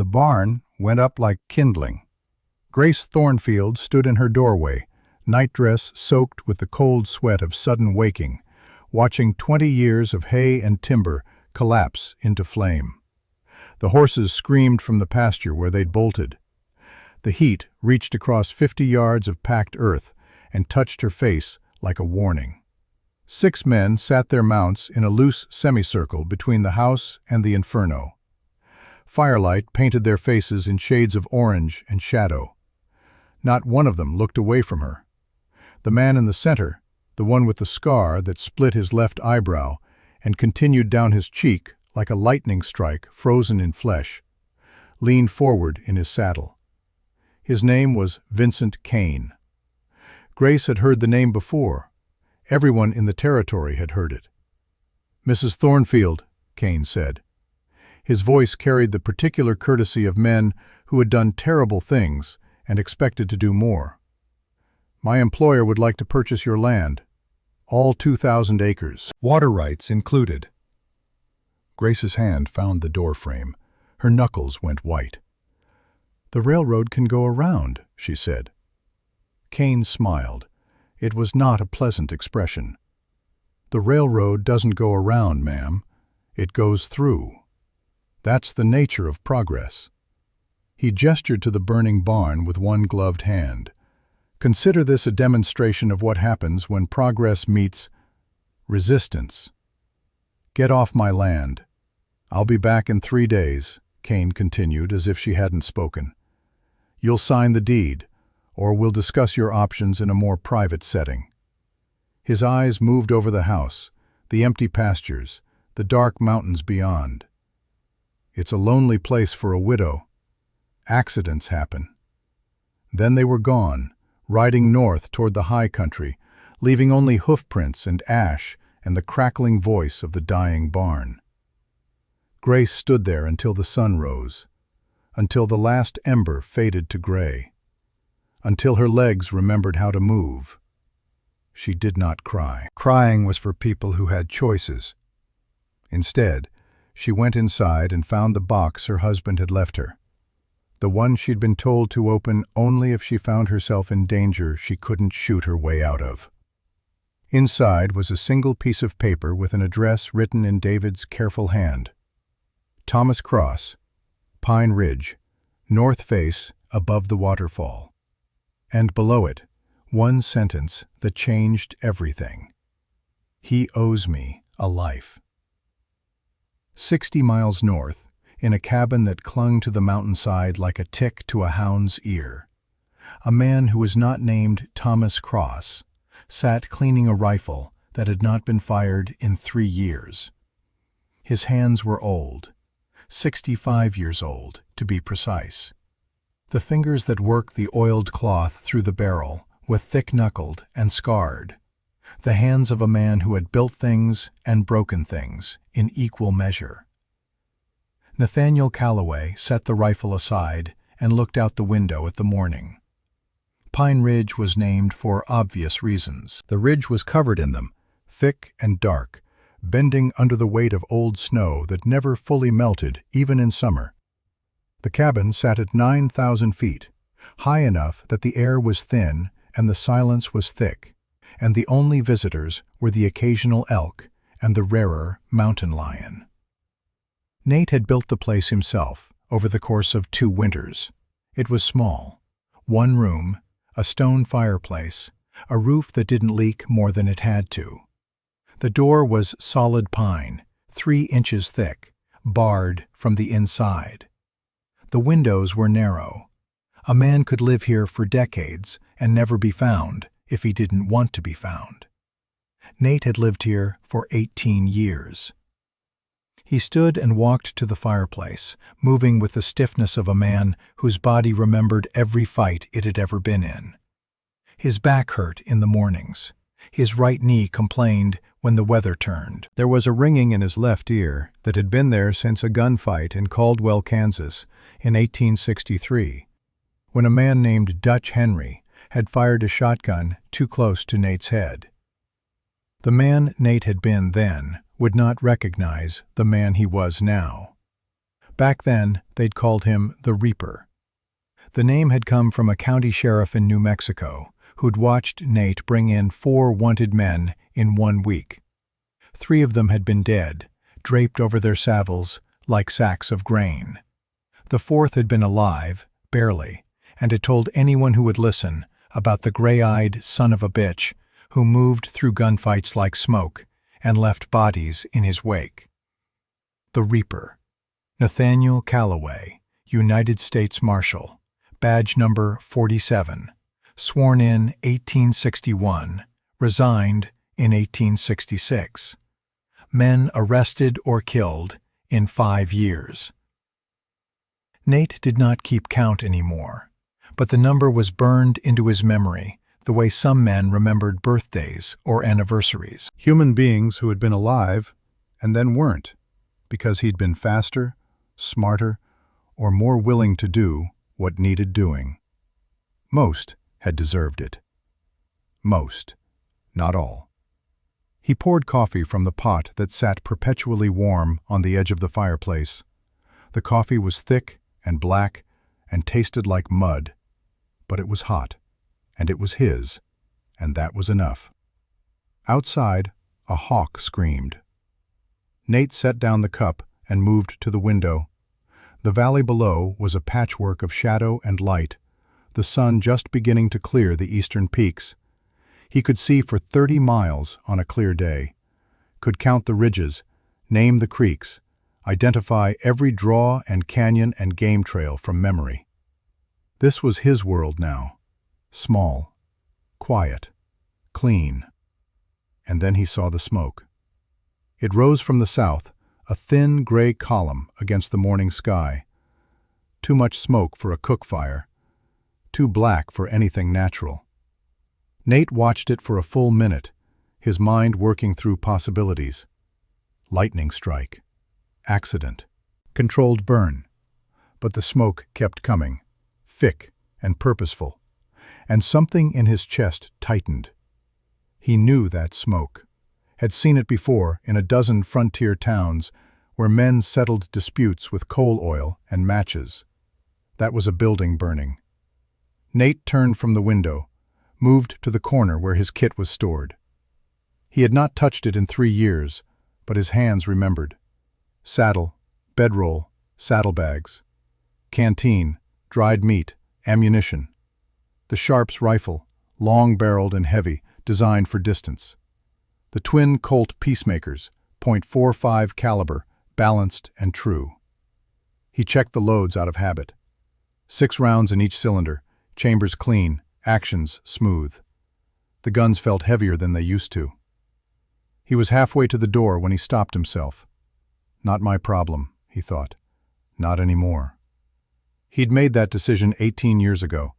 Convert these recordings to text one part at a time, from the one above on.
The barn went up like kindling. Grace Thornfield stood in her doorway, nightdress soaked with the cold sweat of sudden waking, watching 20 years of hay and timber collapse into flame. The horses screamed from the pasture where they'd bolted. The heat reached across 50 yards of packed earth and touched her face like a warning. 6 men sat their mounts in a loose semicircle between the house and the inferno. Firelight painted their faces in shades of orange and shadow. Not one of them looked away from her. The man in the center, the one with the scar that split his left eyebrow and continued down his cheek like a lightning strike frozen in flesh, leaned forward in his saddle. His name was Vincent Kane. Grace had heard the name before. Everyone in the territory had heard it. "Mrs. Thornfield," Kane said. His voice carried the particular courtesy of men who had done terrible things and expected to do more. "My employer would like to purchase your land, all 2,000 acres, water rights included." Grace's hand found the doorframe. Her knuckles went white. "The railroad can go around," she said. Kane smiled. It was not a pleasant expression. "The railroad doesn't go around, ma'am. It goes through. That's the nature of progress." He gestured to the burning barn with one gloved hand. "Consider this a demonstration of what happens when progress meets resistance. Get off my land. I'll be back in 3 days," Kane continued as if she hadn't spoken. "You'll sign the deed, or we'll discuss your options in a more private setting." His eyes moved over the house, the empty pastures, the dark mountains beyond. "It's a lonely place for a widow. Accidents happen." Then they were gone, riding north toward the high country, leaving only hoofprints and ash and the crackling voice of the dying barn. Grace stood there until the sun rose, until the last ember faded to gray, until her legs remembered how to move. She did not cry. Crying was for people who had choices. Instead, she went inside and found the box her husband had left her, the one she'd been told to open only if she found herself in danger she couldn't shoot her way out of. Inside was a single piece of paper with an address written in David's careful hand. Thomas Cross, Pine Ridge, north face above the waterfall. And below it, one sentence that changed everything. "He owes me a life." 60 miles north, in a cabin that clung to the mountainside like a tick to a hound's ear, a man who was not named Thomas Cross sat cleaning a rifle that had not been fired in 3 years. His hands were old, 65 years old, to be precise. The fingers that worked the oiled cloth through the barrel were thick-knuckled and scarred, the hands of a man who had built things and broken things in equal measure. Nathaniel Calloway set the rifle aside and looked out the window at the morning. Pine Ridge was named for obvious reasons. The ridge was covered in them, thick and dark, bending under the weight of old snow that never fully melted, even in summer. The cabin sat at 9,000 feet, high enough that the air was thin and the silence was thick, and the only visitors were the occasional elk and the rarer mountain lion. Nate had built the place himself over the course of 2 winters. It was small. 1 room, a stone fireplace, a roof that didn't leak more than it had to. The door was solid pine, 3 inches thick, barred from the inside. The windows were narrow. A man could live here for decades and never be found if he didn't want to be found. Nate had lived here for 18 years. He stood and walked to the fireplace, moving with the stiffness of a man whose body remembered every fight it had ever been in. His back hurt in the mornings. His right knee complained when the weather turned. There was a ringing in his left ear that had been there since a gunfight in Caldwell, Kansas, in 1863, when a man named Dutch Henry had fired a shotgun too close to Nate's head. The man Nate had been then would not recognize the man he was now. Back then, they'd called him the Reaper. The name had come from a county sheriff in New Mexico who'd watched Nate bring in 4 wanted men in 1 week. 3 of them had been dead, draped over their saddles like sacks of grain. The 4th had been alive, barely, and had told anyone who would listen about the gray-eyed son of a bitch who moved through gunfights like smoke and left bodies in his wake. The Reaper. Nathaniel Calloway, United States Marshal, badge number 47, sworn in 1861, resigned in 1866. Men arrested or killed in 5 years. Nate did not keep count anymore, but the number was burned into his memory the way some men remembered birthdays or anniversaries. Human beings who had been alive and then weren't, because he'd been faster, smarter, or more willing to do what needed doing. Most had deserved it. Most, not all. He poured coffee from the pot that sat perpetually warm on the edge of the fireplace. The coffee was thick and black and tasted like mud, but it was hot, and it was his, and that was enough. Outside, a hawk screamed. Nate set down the cup and moved to the window. The valley below was a patchwork of shadow and light, the sun just beginning to clear the eastern peaks. He could see for 30 miles on a clear day, could count the ridges, name the creeks, identify every draw and canyon and game trail from memory. This was his world now, small, quiet, clean. And then he saw the smoke. It rose from the south, a thin gray column against the morning sky. Too much smoke for a cook fire, too black for anything natural. Nate watched it for a full minute, his mind working through possibilities. Lightning strike, accident, controlled burn. But the smoke kept coming, thick and purposeful, and something in his chest tightened. He knew that smoke, had seen it before in a dozen frontier towns where men settled disputes with coal oil and matches. That was a building burning. Nate turned from the window, moved to the corner where his kit was stored. He had not touched it in 3 years, but his hands remembered. Saddle, bedroll, saddlebags, canteen, dried meat, ammunition. The Sharps rifle, long-barreled and heavy, designed for distance. The twin Colt Peacemakers, .45 caliber, balanced and true. He checked the loads out of habit. 6 rounds in each cylinder, chambers clean, actions smooth. The guns felt heavier than they used to. He was halfway to the door when he stopped himself. Not my problem, he thought. Not anymore. He'd made that decision 18 years ago,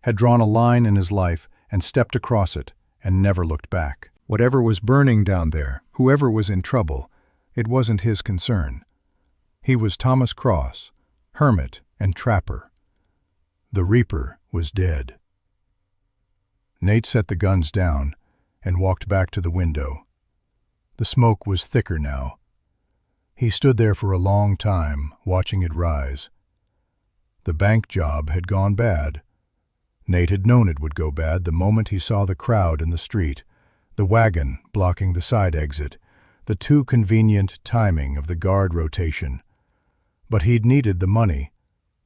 had drawn a line in his life and stepped across it and never looked back. Whatever was burning down there, whoever was in trouble, it wasn't his concern. He was Thomas Cross, hermit and trapper. The Reaper was dead. Nate set the guns down and walked back to the window. The smoke was thicker now. He stood there for a long time, watching it rise. The bank job had gone bad. Nate had known it would go bad the moment he saw the crowd in the street, the wagon blocking the side exit, the too convenient timing of the guard rotation. But he'd needed the money,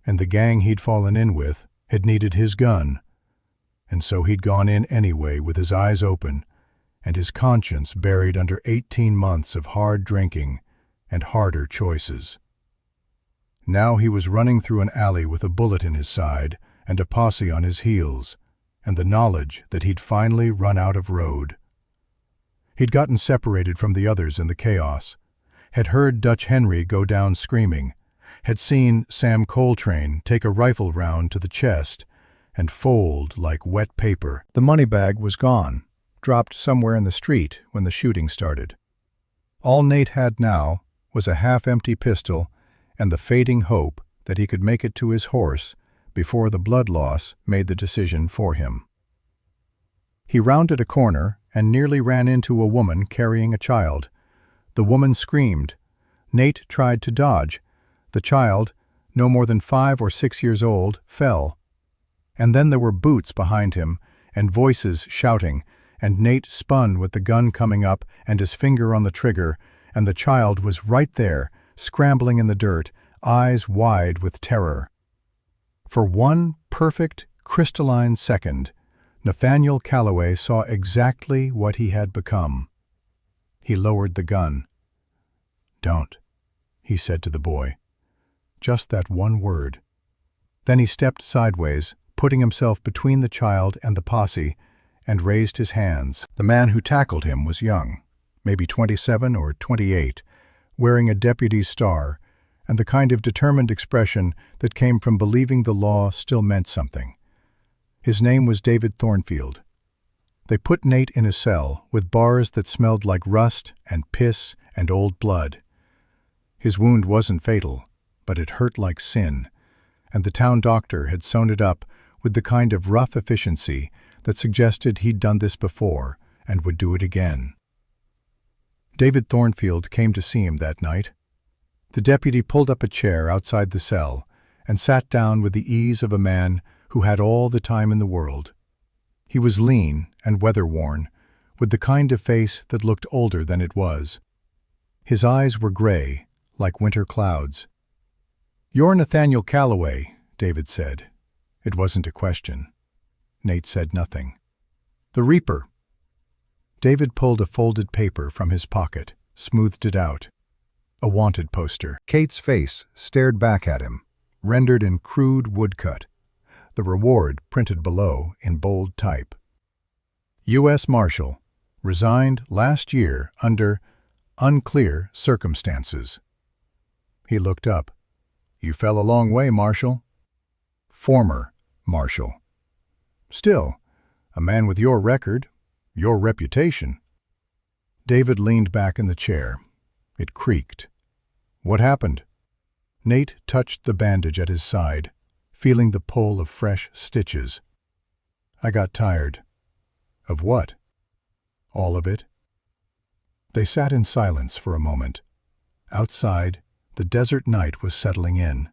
and the gang he'd fallen in with had needed his gun. And so he'd gone in anyway with his eyes open and his conscience buried under 18 months of hard drinking and harder choices. Now he was running through an alley with a bullet in his side and a posse on his heels, and the knowledge that he'd finally run out of road. He'd gotten separated from the others in the chaos, had heard Dutch Henry go down screaming, had seen Sam Coltrane take a rifle round to the chest and fold like wet paper. The money bag was gone, dropped somewhere in the street when the shooting started. All Nate had now was a half-empty pistol and the fading hope that he could make it to his horse before the blood loss made the decision for him. He rounded a corner and nearly ran into a woman carrying a child. The woman screamed. Nate tried to dodge. The child, no more than 5 or 6 years old, fell. And then there were boots behind him, and voices shouting, and Nate spun with the gun coming up and his finger on the trigger, and the child was right there, scrambling in the dirt, eyes wide with terror. For one perfect, crystalline second, Nathaniel Calloway saw exactly what he had become. He lowered the gun. "Don't," he said to the boy. Just that one word. Then he stepped sideways, putting himself between the child and the posse, and raised his hands. The man who tackled him was young, maybe 27 or 28, wearing a deputy's star, and the kind of determined expression that came from believing the law still meant something. His name was David Thornfield. They put Nate in a cell with bars that smelled like rust and piss and old blood. His wound wasn't fatal, but it hurt like sin, and the town doctor had sewn it up with the kind of rough efficiency that suggested he'd done this before and would do it again. David Thornfield came to see him that night. The deputy pulled up a chair outside the cell and sat down with the ease of a man who had all the time in the world. He was lean and weather-worn, with the kind of face that looked older than it was. His eyes were gray, like winter clouds. "You're Nathaniel Calloway," David said. It wasn't a question. Nate said nothing. "The Reaper." David pulled a folded paper from his pocket, smoothed it out. A wanted poster. Kate's face stared back at him, rendered in crude woodcut. The reward printed below in bold type. U.S. Marshal, resigned last year under unclear circumstances. He looked up. "You fell a long way, Marshal." "Former Marshal." "Still, a man with your record, your reputation." David leaned back in the chair. It creaked. "What happened?" Nate touched the bandage at his side, feeling the pull of fresh stitches. "I got tired." "Of what?" "All of it." They sat in silence for a moment. Outside, the desert night was settling in,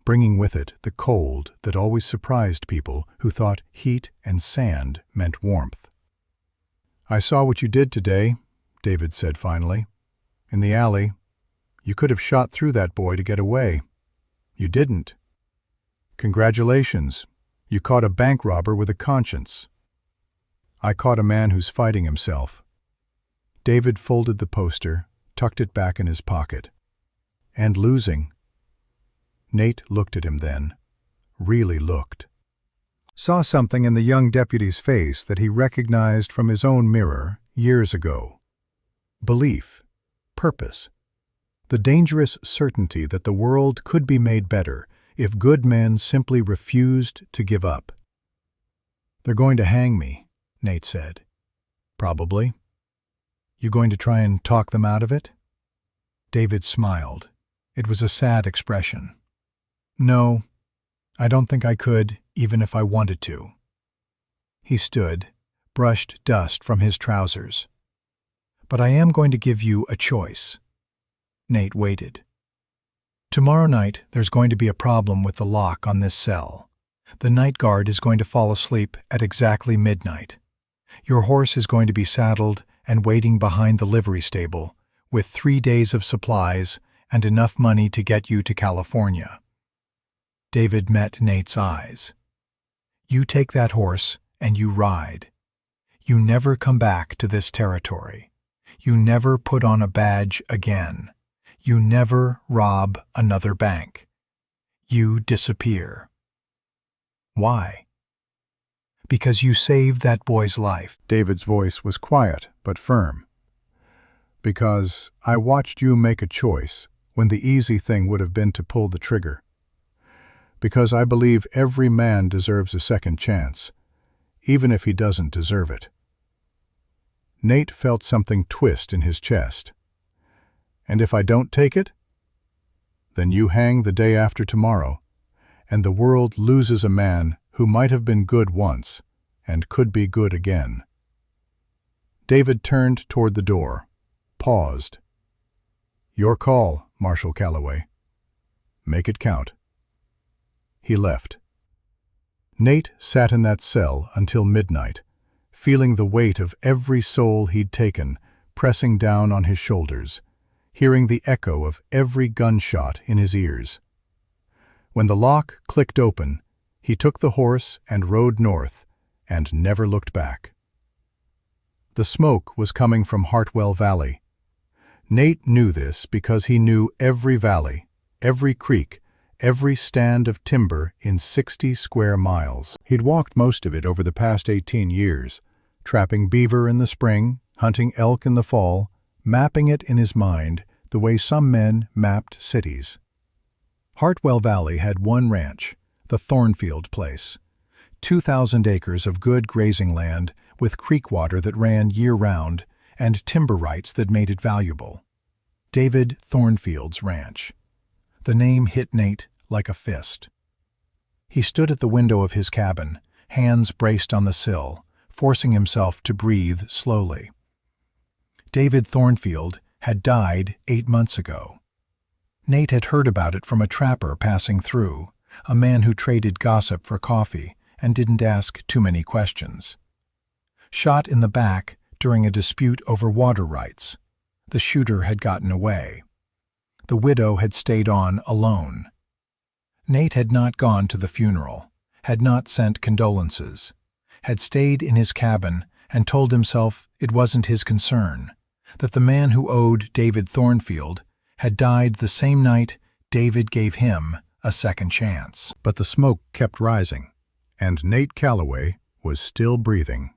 bringing with it the cold that always surprised people who thought heat and sand meant warmth. "I saw what you did today," David said finally. "In the alley. You could have shot through that boy to get away. You didn't. Congratulations. You caught a bank robber with a conscience. I caught a man who's fighting himself." David folded the poster, tucked it back in his pocket. "And losing." Nate looked at him then. Really looked. Saw something in the young deputy's face that he recognized from his own mirror years ago. Belief. Purpose. The dangerous certainty that the world could be made better if good men simply refused to give up. "They're going to hang me," Nate said. "Probably. You going to try and talk them out of it?" David smiled. It was a sad expression. "No, I don't think I could, even if I wanted to." He stood, brushed dust from his trousers. "But I am going to give you a choice." Nate waited. "Tomorrow night there's going to be a problem with the lock on this cell. The night guard is going to fall asleep at exactly midnight. Your horse is going to be saddled and waiting behind the livery stable, with 3 days of supplies and enough money to get you to California." David met Nate's eyes. "You take that horse and you ride. You never come back to this territory. You never put on a badge again. You never rob another bank. You disappear." "Why?" "Because you saved that boy's life." David's voice was quiet but firm. "Because I watched you make a choice when the easy thing would have been to pull the trigger. Because I believe every man deserves a second chance, even if he doesn't deserve it." Nate felt something twist in his chest. "And if I don't take it?" "Then you hang the day after tomorrow, and the world loses a man who might have been good once and could be good again." David turned toward the door, paused. "Your call, Marshal Calloway." Make it count." He left. Nate sat in that cell until midnight, feeling the weight of every soul he'd taken pressing down on his shoulders, hearing the echo of every gunshot in his ears. When the lock clicked open, he took the horse and rode north, and never looked back. The smoke was coming from Hartwell Valley. Nate knew this because he knew every valley, every creek, every stand of timber in 60 square miles. He'd walked most of it over the past 18 years, trapping beaver in the spring, hunting elk in the fall, mapping it in his mind the way some men mapped cities. Hartwell Valley had one ranch, the Thornfield Place. 2,000 acres of good grazing land with creek water that ran year-round and timber rights that made it valuable. David Thornfield's ranch. The name hit Nate like a fist. He stood at the window of his cabin, hands braced on the sill, forcing himself to breathe slowly. David Thornfield had died 8 months ago. Nate had heard about it from a trapper passing through, a man who traded gossip for coffee and didn't ask too many questions. Shot in the back during a dispute over water rights. The shooter had gotten away. The widow had stayed on alone. Nate had not gone to the funeral, had not sent condolences, had stayed in his cabin and told himself it wasn't his concern, that the man who owed David Thornfield had died the same night David gave him a second chance. But the smoke kept rising, and Nate Calloway was still breathing.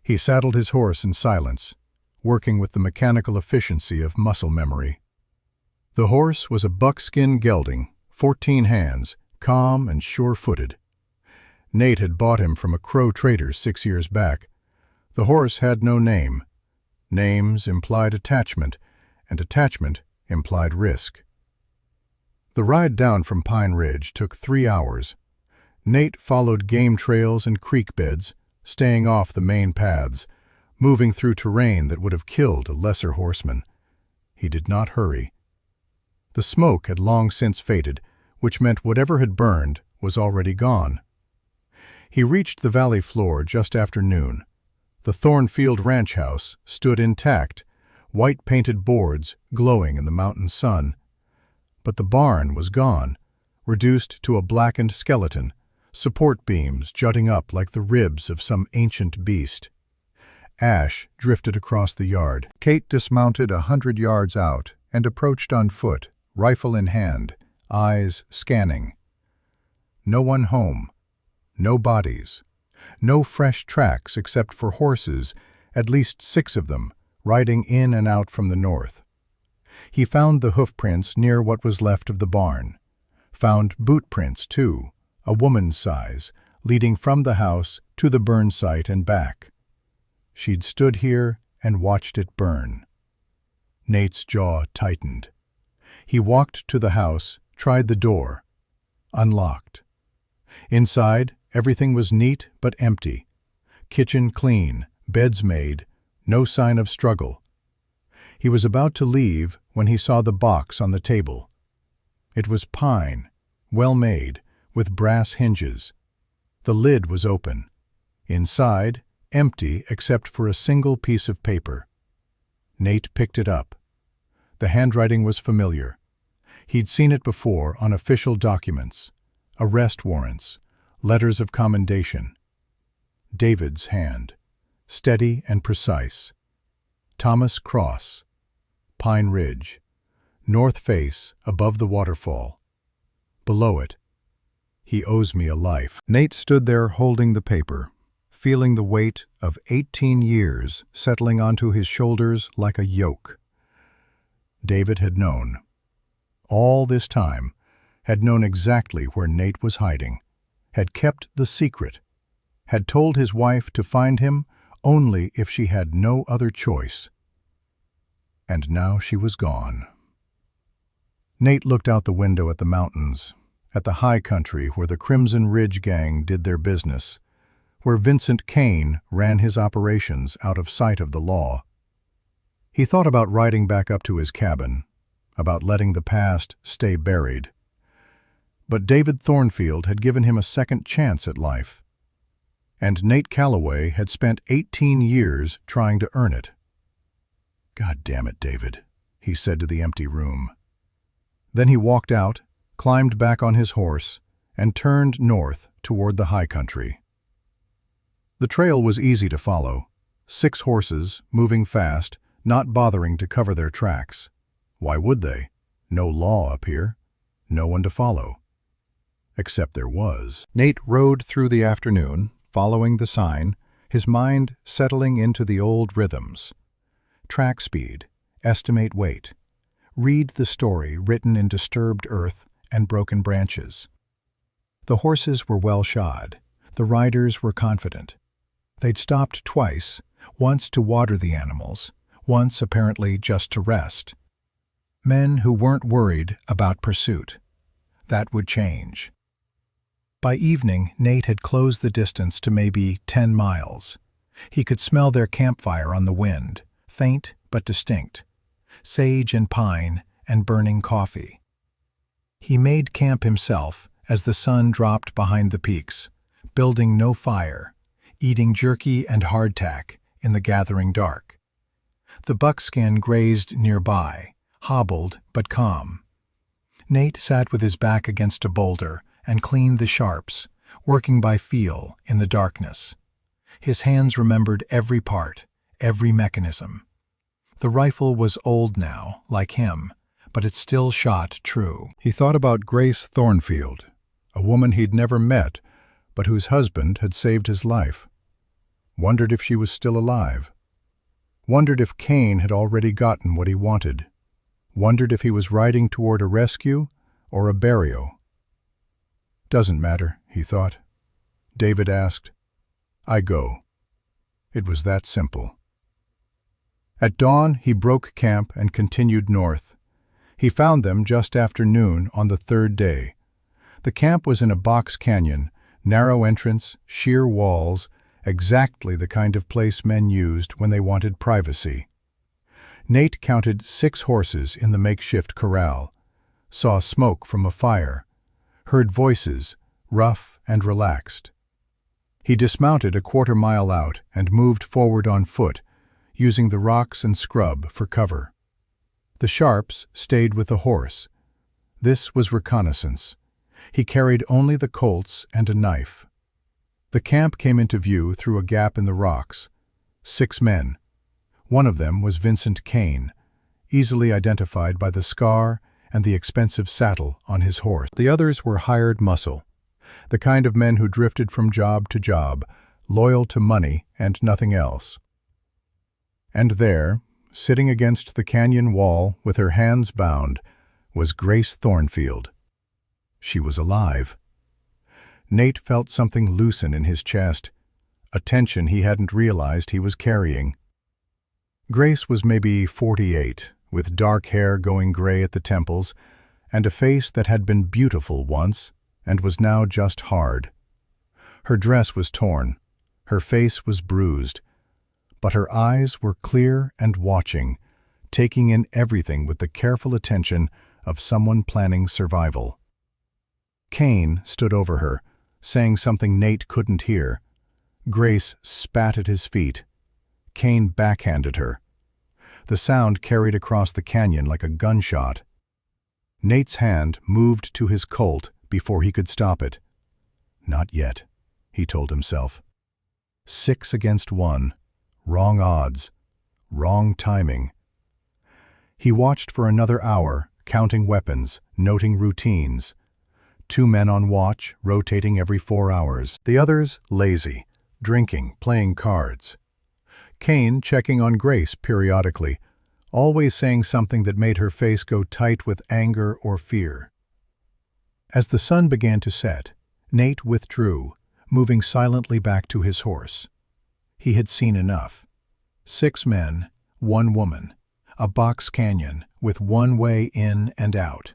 He saddled his horse in silence, working with the mechanical efficiency of muscle memory. The horse was a buckskin gelding, 14 hands, calm and sure-footed. Nate had bought him from a Crow trader 6 years back. The horse had no name. Names implied attachment, and attachment implied risk. The ride down from Pine Ridge took 3 hours. Nate followed game trails and creek beds, staying off the main paths, moving through terrain that would have killed a lesser horseman. He did not hurry. The smoke had long since faded, which meant whatever had burned was already gone. He reached the valley floor just after noon. The Thornfield ranch house stood intact, white-painted boards glowing in the mountain sun. But the barn was gone, reduced to a blackened skeleton, support beams jutting up like the ribs of some ancient beast. Ash drifted across the yard. Kate dismounted 100 yards out and approached on foot, rifle in hand, eyes scanning. No one home. No bodies. No fresh tracks except for horses, at least 6 of them, riding in and out from the north. He found the hoofprints near what was left of the barn. Found boot prints, too, a woman's size, leading from the house to the burn site and back. She'd stood here and watched it burn. Nate's jaw tightened. He walked to the house, tried the door. Unlocked. Inside, everything was neat but empty. Kitchen clean, beds made, no sign of struggle. He was about to leave when he saw the box on the table. It was pine, well made, with brass hinges. The lid was open. Inside, empty except for a single piece of paper. Nate picked it up. The handwriting was familiar. He'd seen it before on official documents, arrest warrants, letters of commendation. David's hand, steady and precise. Thomas Cross, Pine Ridge, north face above the waterfall. Below it, he owes me a life. Nate stood there holding the paper, feeling the weight of 18 years settling onto his shoulders like a yoke. David had known. All this time, had known exactly where Nate was hiding, had kept the secret, had told his wife to find him only if she had no other choice. And now she was gone. Nate looked out the window at the mountains, at the high country where the Crimson Ridge Gang did their business, where Vincent Kane ran his operations out of sight of the law. He thought about riding back up to his cabin, about letting the past stay buried, But David Thornfield had given him a second chance at life, and Nate Calloway had spent 18 years trying to earn it. "God damn it, David," he said to the empty room. Then he walked out, climbed back on his horse, and turned north toward the high country. The trail was easy to follow. 6 horses, moving fast, not bothering to cover their tracks. Why would they? No law up here. No one to follow. Except there was. Nate rode through the afternoon, following the sign, his mind settling into the old rhythms. Track speed, estimate weight, read the story written in disturbed earth and broken branches. The horses were well shod. The riders were confident. They'd stopped twice, once to water the animals, once apparently just to rest. Men who weren't worried about pursuit. That would change. By evening, Nate had closed the distance to maybe 10 miles. He could smell their campfire on the wind, faint but distinct, sage and pine and burning coffee. He made camp himself as the sun dropped behind the peaks, building no fire, eating jerky and hardtack in the gathering dark. The buckskin grazed nearby, hobbled but calm. Nate sat with his back against a boulder and cleaned the sharps, working by feel in the darkness. His hands remembered every part, every mechanism. The rifle was old now, like him, but it still shot true. He thought about Grace Thornfield, a woman he'd never met, but whose husband had saved his life. Wondered if she was still alive. Wondered if Cain had already gotten what he wanted. Wondered if he was riding toward a rescue or a burial. "Doesn't matter," he thought. David asked. "I go." It was that simple. At dawn, he broke camp and continued north. He found them just after noon on the 3rd day. The camp was in a box canyon, narrow entrance, sheer walls, exactly the kind of place men used when they wanted privacy. Nate counted 6 horses in the makeshift corral, saw smoke from a fire, heard voices, rough and relaxed. He dismounted a quarter-mile out and moved forward on foot, using the rocks and scrub for cover. The sharps stayed with the horse. This was reconnaissance. He carried only the Colts and a knife. The camp came into view through a gap in the rocks. 6 men. One of them was Vincent Cain, easily identified by the scar and the expensive saddle on his horse. The others were hired muscle, the kind of men who drifted from job to job, loyal to money and nothing else. And there, sitting against the canyon wall with her hands bound, was Grace Thornfield. She was alive. Nate felt something loosen in his chest, a tension he hadn't realized he was carrying. Grace was maybe 48, with dark hair going gray at the temples, and a face that had been beautiful once and was now just hard. Her dress was torn, her face was bruised, but her eyes were clear and watching, taking in everything with the careful attention of someone planning survival. Cain stood over her, saying something Nate couldn't hear. Grace spat at his feet. Cain backhanded her. The sound carried across the canyon like a gunshot. Nate's hand moved to his Colt before he could stop it. Not yet, he told himself. 6 against 1. Wrong odds. Wrong timing. He watched for another hour, counting weapons, noting routines. 2 men on watch, rotating every 4 hours. The others lazy, drinking, playing cards. Cain checking on Grace periodically, always saying something that made her face go tight with anger or fear. As the sun began to set, Nate withdrew, moving silently back to his horse. He had seen enough. 6 men, 1 woman, a box canyon with one way in and out.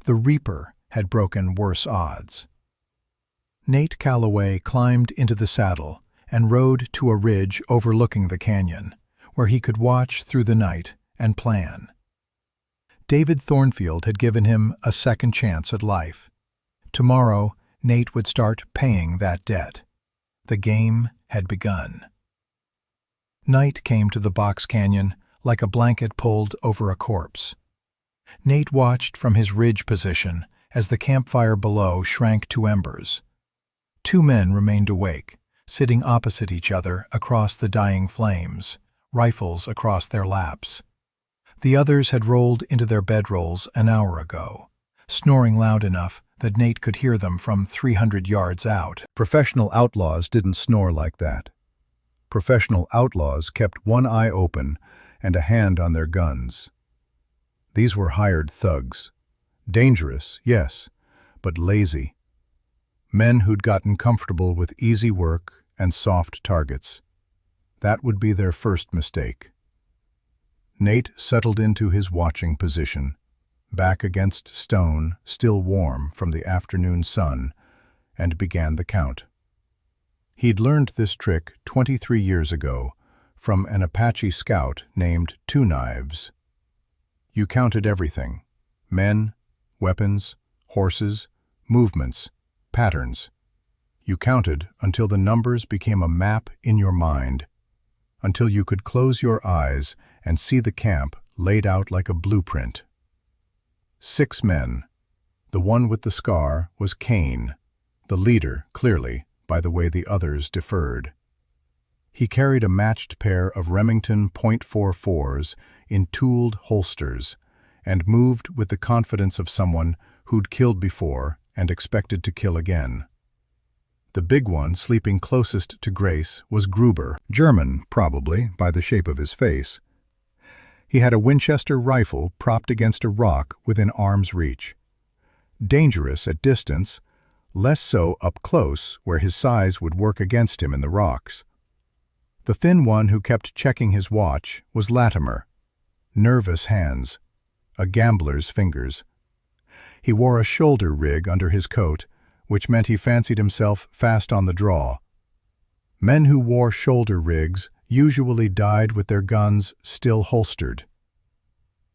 The Reaper had broken worse odds. Nate Calloway climbed into the saddle and rode to a ridge overlooking the canyon, where he could watch through the night and plan. David Thornfield had given him a second chance at life. Tomorrow, Nate would start paying that debt. The game had begun. Night came to the box canyon like a blanket pulled over a corpse. Nate watched from his ridge position as the campfire below shrank to embers. Two men remained awake, sitting opposite each other across the dying flames, rifles across their laps. The others had rolled into their bedrolls an hour ago, snoring loud enough that Nate could hear them from 300 yards out. Professional outlaws didn't snore like that. Professional outlaws kept one eye open and a hand on their guns. These were hired thugs. Dangerous, yes, but lazy. Men who'd gotten comfortable with easy work and soft targets. That would be their first mistake. Nate settled into his watching position, back against stone, still warm from the afternoon sun, and began the count. He'd learned this trick 23 years ago from an Apache scout named Two Knives. You counted everything: men, weapons, horses, movements, patterns. You counted until the numbers became a map in your mind, until you could close your eyes and see the camp laid out like a blueprint. 6 men. The one with the scar was Kane, the leader, clearly, by the way the others deferred. He carried a matched pair of Remington .44s in tooled holsters and moved with the confidence of someone who'd killed before and expected to kill again. The big one sleeping closest to Grace was Gruber, German, probably, by the shape of his face. He had a Winchester rifle propped against a rock within arm's reach. Dangerous at distance, less so up close where his size would work against him in the rocks. The thin one who kept checking his watch was Latimer. Nervous hands, a gambler's fingers. He wore a shoulder rig under his coat, which meant he fancied himself fast on the draw. Men who wore shoulder rigs usually died with their guns still holstered.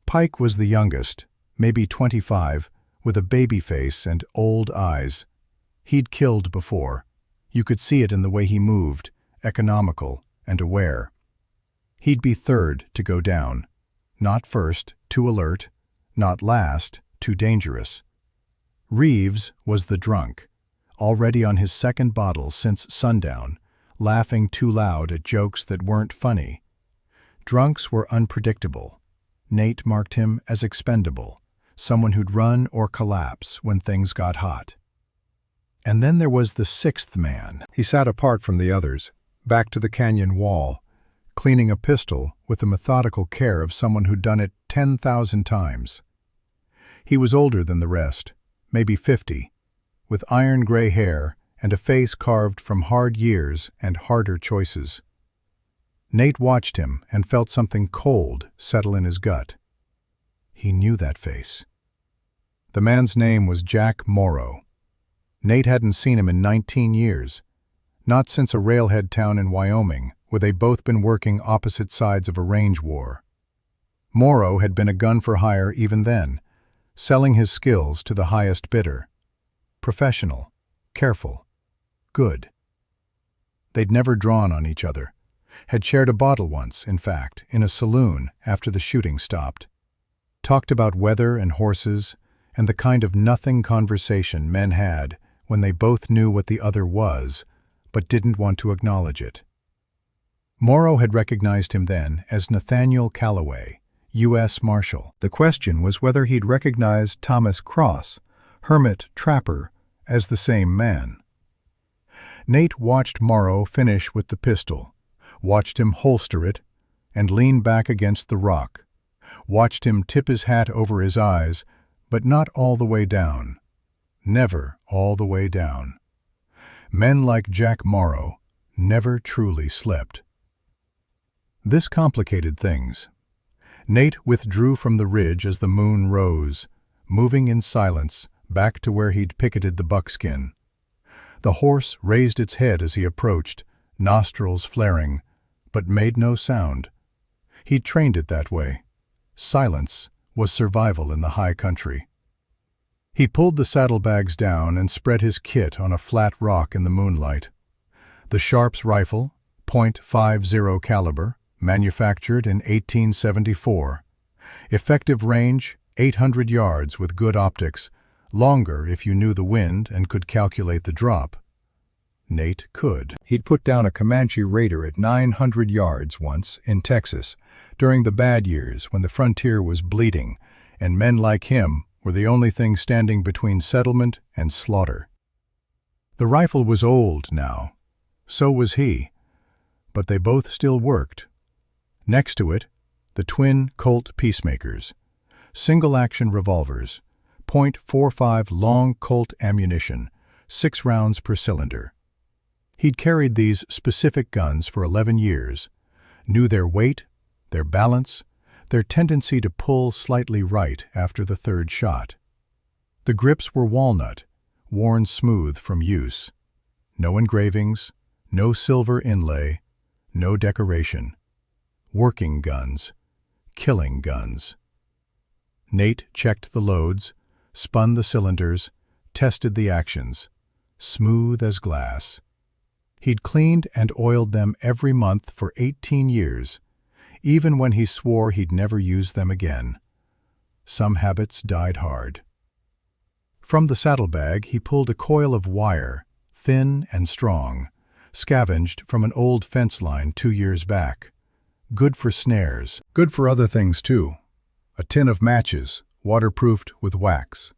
Pike was the youngest, maybe 25, with a baby face and old eyes. He'd killed before. You could see it in the way he moved, economical and aware. He'd be third to go down. Not first, too alert. Not last, too dangerous. Reeves was the drunk, already on his second bottle since sundown, laughing too loud at jokes that weren't funny. Drunks were unpredictable. Nate marked him as expendable, someone who'd run or collapse when things got hot. And then there was the 6th man. He sat apart from the others, back to the canyon wall, cleaning a pistol with the methodical care of someone who'd done it 10,000 times. He was older than the rest, maybe 50, with iron-gray hair and a face carved from hard years and harder choices. Nate watched him and felt something cold settle in his gut. He knew that face. The man's name was Jack Morrow. Nate hadn't seen him in 19 years, not since a railhead town in Wyoming, where they'd both been working opposite sides of a range war. Morrow had been a gun for hire even then, selling his skills to the highest bidder. Professional, careful, good. They'd never drawn on each other, had shared a bottle once, in fact, in a saloon after the shooting stopped. Talked about weather and horses and the kind of nothing conversation men had when they both knew what the other was, but didn't want to acknowledge it. Morrow had recognized him then as Nathaniel Calloway, U.S. Marshal. The question was whether he'd recognized Thomas Cross, hermit trapper, as the same man. Nate watched Morrow finish with the pistol, watched him holster it, and lean back against the rock, watched him tip his hat over his eyes, but not all the way down. Never all the way down. Men like Jack Morrow never truly slept. This complicated things. Nate withdrew from the ridge as the moon rose, moving in silence back to where he'd picketed the buckskin. The horse raised its head as he approached, nostrils flaring, but made no sound. He'd trained it that way. Silence was survival in the high country. He pulled the saddlebags down and spread his kit on a flat rock in the moonlight. The Sharps rifle, .50 caliber, manufactured in 1874. Effective range, 800 yards with good optics, longer if you knew the wind and could calculate the drop. Nate could. He'd put down a Comanche Raider at 900 yards once in Texas, during the bad years when the frontier was bleeding, and men like him were the only thing standing between settlement and slaughter. The rifle was old now. So was he. But they both still worked. Next to it, the twin Colt Peacemakers, single-action revolvers, .45 long Colt ammunition, 6 rounds per cylinder. He'd carried these specific guns for 11 years, knew their weight, their balance, their tendency to pull slightly right after the third shot. The grips were walnut, worn smooth from use. No engravings, no silver inlay, no decoration. Working guns, killing guns. Nate checked the loads, spun the cylinders, tested the actions. Smooth as glass. He'd cleaned and oiled them every month for 18 years, even when he swore he'd never use them again. Some habits died hard. From the saddlebag he pulled a coil of wire, thin and strong, scavenged from an old fence line 2 years back. Good for snares, good for other things too. A tin of matches, waterproofed with wax.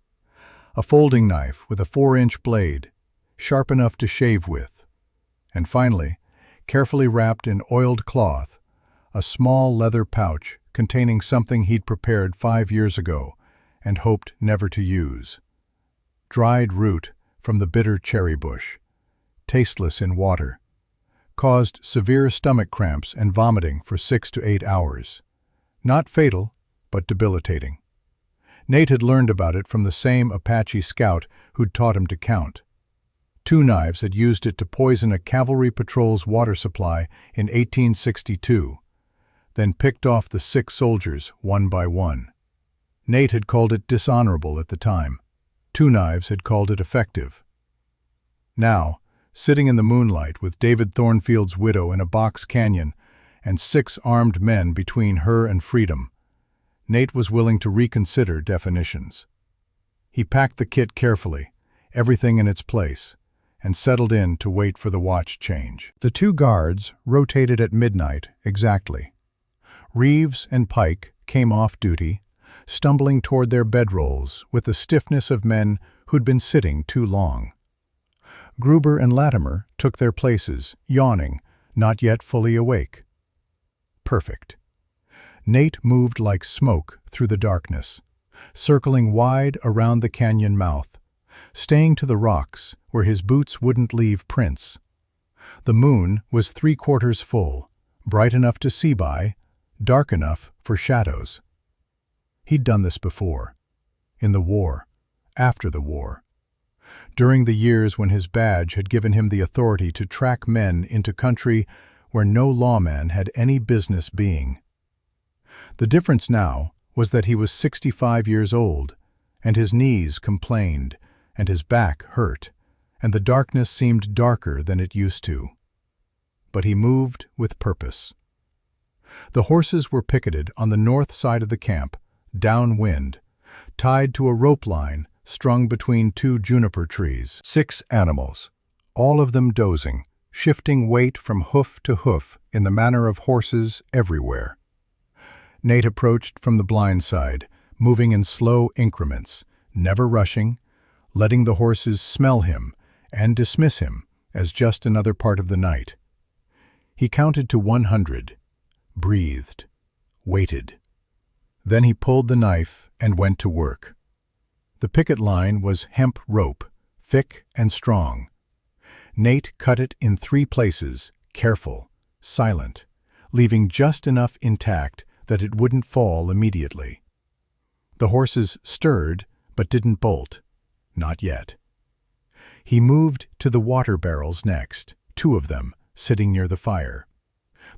A folding knife with a 4-inch blade, sharp enough to shave with. And finally, carefully wrapped in oiled cloth, a small leather pouch containing something he'd prepared 5 years ago and hoped never to use. Dried root from the bitter cherry bush, tasteless in water, caused severe stomach cramps and vomiting for 6 to 8 hours. Not fatal, but debilitating. Nate had learned about it from the same Apache scout who'd taught him to count. 2 knives had used it to poison a cavalry patrol's water supply in 1862, then picked off the 6 soldiers one by one. Nate had called it dishonorable at the time. 2 knives had called it effective. Now, sitting in the moonlight with David Thornfield's widow in a box canyon and 6 armed men between her and freedom, Nate was willing to reconsider definitions. He packed the kit carefully, everything in its place, and settled in to wait for the watch change. The 2 guards rotated at midnight exactly. Reeves and Pike came off duty, stumbling toward their bedrolls with the stiffness of men who'd been sitting too long. Gruber and Latimer took their places, yawning, not yet fully awake. Perfect. Nate moved like smoke through the darkness, circling wide around the canyon mouth, staying to the rocks where his boots wouldn't leave prints. The moon was 3/4 full, bright enough to see by, dark enough for shadows. He'd done this before. In the war. After the war. During the years when his badge had given him the authority to track men into country where no lawman had any business being. The difference now was that he was 65 years old, and his knees complained, and his back hurt, and the darkness seemed darker than it used to. But he moved with purpose. The horses were picketed on the north side of the camp, downwind, tied to a rope line strung between 2 juniper trees. 6 animals, all of them dozing, shifting weight from hoof to hoof in the manner of horses everywhere. Nate approached from the blind side, moving in slow increments, never rushing, letting the horses smell him and dismiss him as just another part of the night. He counted to 100, breathed, waited. Then he pulled the knife and went to work. The picket line was hemp rope, thick and strong. Nate cut it in 3 places, careful, silent, leaving just enough intact that it wouldn't fall immediately. The horses stirred, but didn't bolt. Not yet. He moved to the water barrels next, 2 of them, sitting near the fire.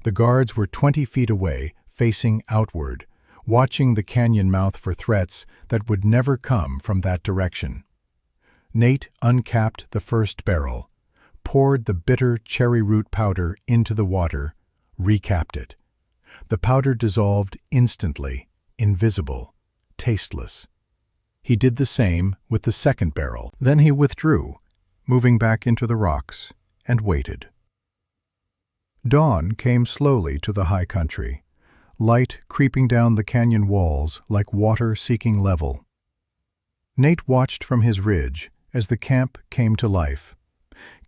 The guards were 20 feet away, facing outward, watching the canyon mouth for threats that would never come from that direction. Nate uncapped the first barrel, poured the bitter cherry root powder into the water, recapped it. The powder dissolved instantly, invisible, tasteless. He did the same with the second barrel. Then he withdrew, moving back into the rocks, and waited. Dawn came slowly to the high country, light creeping down the canyon walls like water seeking level. Nate watched from his ridge as the camp came to life.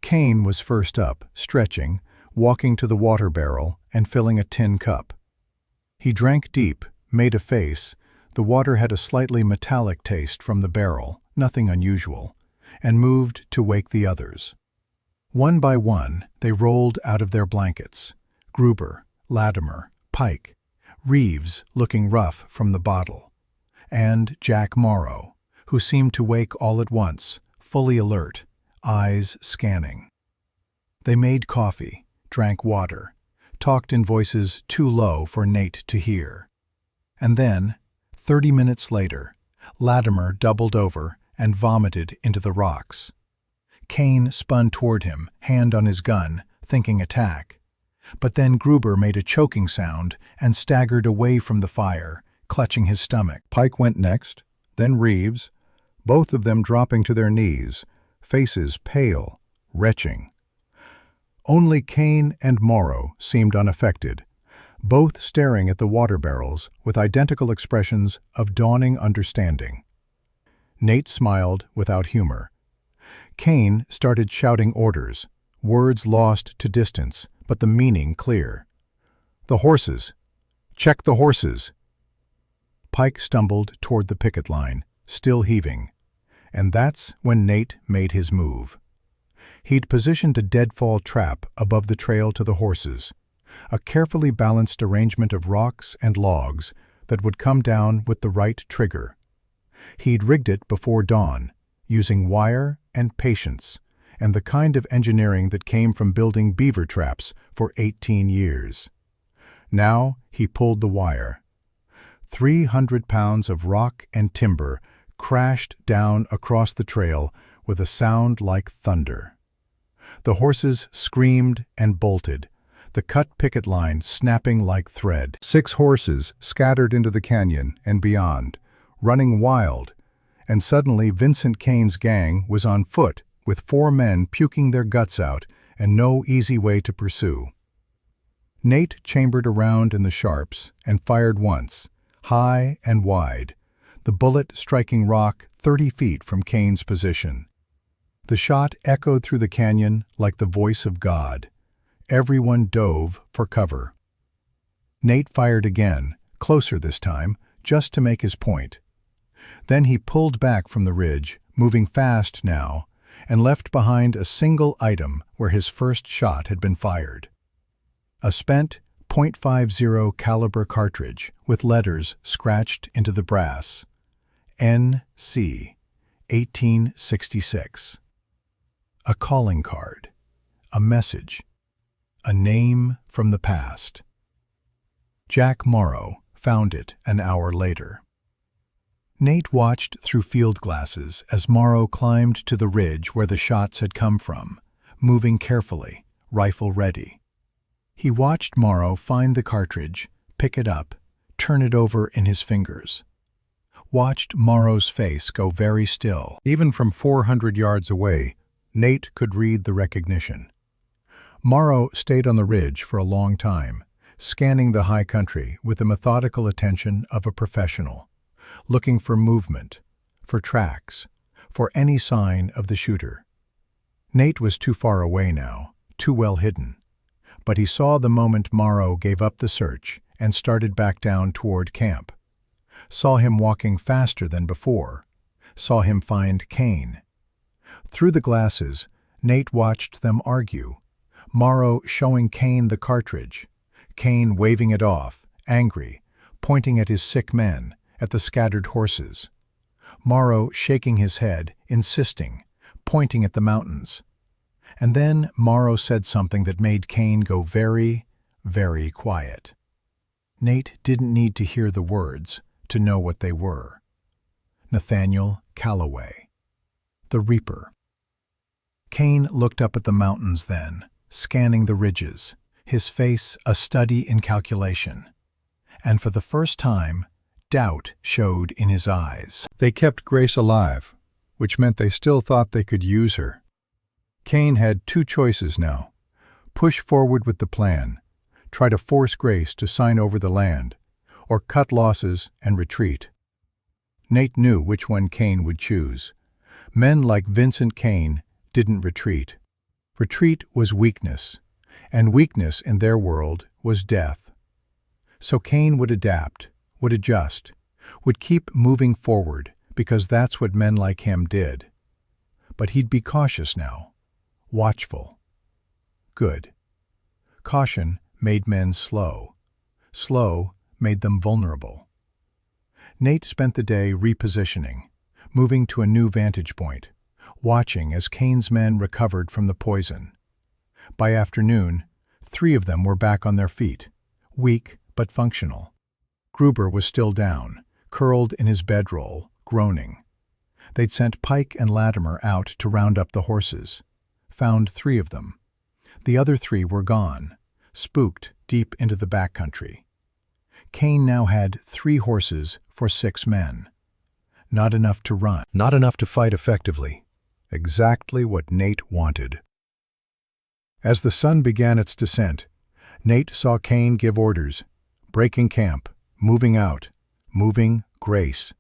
Kane was first up, stretching, walking to the water barrel and filling a tin cup. He drank deep, made a face. The water had a slightly metallic taste from the barrel, nothing unusual, and moved to wake the others. One by one, they rolled out of their blankets. Gruber, Latimer, Pike, Reeves looking rough from the bottle, and Jack Morrow, who seemed to wake all at once, fully alert, eyes scanning. They made coffee, drank water, talked in voices too low for Nate to hear. And then, 30 minutes later, Latimer doubled over and vomited into the rocks. Kane spun toward him, hand on his gun, thinking attack. But then Gruber made a choking sound and staggered away from the fire, clutching his stomach. Pike went next, then Reeves, both of them dropping to their knees, faces pale, retching. Only Kane and Morrow seemed unaffected, both staring at the water barrels with identical expressions of dawning understanding. Nate smiled without humor. Kane started shouting orders, words lost to distance, but the meaning clear. "The horses! Check the horses!" Pike stumbled toward the picket line, still heaving, and that's when Nate made his move. He'd positioned a deadfall trap above the trail to the horses, a carefully balanced arrangement of rocks and logs that would come down with the right trigger. He'd rigged it before dawn, using wire and patience, and the kind of engineering that came from building beaver traps for 18 years. Now he pulled the wire. 300 pounds of rock and timber crashed down across the trail with a sound like thunder. The horses screamed and bolted, the cut picket line snapping like thread. 6 horses scattered into the canyon and beyond, running wild, and suddenly Vincent Kane's gang was on foot, with 4 men puking their guts out and no easy way to pursue. Nate chambered around in the sharps and fired once, high and wide, the bullet striking rock 30 feet from Kane's position. The shot echoed through the canyon like the voice of God. Everyone dove for cover. Nate fired again, closer this time, just to make his point. Then he pulled back from the ridge, moving fast now, and left behind a single item where his first shot had been fired. A spent .50 caliber cartridge with letters scratched into the brass. N.C. 1866. A calling card. A message. A name from the past. Jack Morrow found it an hour later. Nate watched through field glasses as Morrow climbed to the ridge where the shots had come from, moving carefully, rifle ready. He watched Morrow find the cartridge, pick it up, turn it over in his fingers. Watched Morrow's face go very still. Even from 400 yards away, Nate could read the recognition. Morrow stayed on the ridge for a long time, scanning the high country with the methodical attention of a professional, looking for movement, for tracks, for any sign of the shooter. Nate was too far away now, too well hidden, but he saw the moment Morrow gave up the search and started back down toward camp. Saw him walking faster than before, saw him find Kane. Through the glasses, Nate watched them argue, Morrow showing Kane the cartridge, Kane waving it off, angry, pointing at his sick men, at the scattered horses. Morrow shaking his head, insisting, pointing at the mountains. And then Morrow said something that made Kane go very, very quiet. Nate didn't need to hear the words to know what they were. Nathaniel Calloway, the Reaper. Cain looked up at the mountains then, scanning the ridges, his face a study in calculation. And for the first time, doubt showed in his eyes. They kept Grace alive, which meant they still thought they could use her. Cain had two choices now: push forward with the plan, try to force Grace to sign over the land, or cut losses and retreat. Nate knew which one Cain would choose. Men like Vincent Cain didn't retreat. Retreat was weakness, and weakness in their world was death. So Cain would adapt, would adjust, would keep moving forward, because that's what men like him did. But he'd be cautious now, watchful. Good. Caution made men slow. Slow made them vulnerable. Nate spent the day repositioning, moving to a new vantage point, watching as Cain's men recovered from the poison. By afternoon, 3 of them were back on their feet, weak but functional. Gruber was still down, curled in his bedroll, groaning. They'd sent Pike and Latimer out to round up the horses. Found 3 of them. The other 3 were gone, spooked deep into the backcountry. Cain now had 3 horses for 6 men. Not enough to run. Not enough to fight effectively. Exactly what Nate wanted. As the sun began its descent, Nate saw Cain give orders, breaking camp, moving out, moving Grace.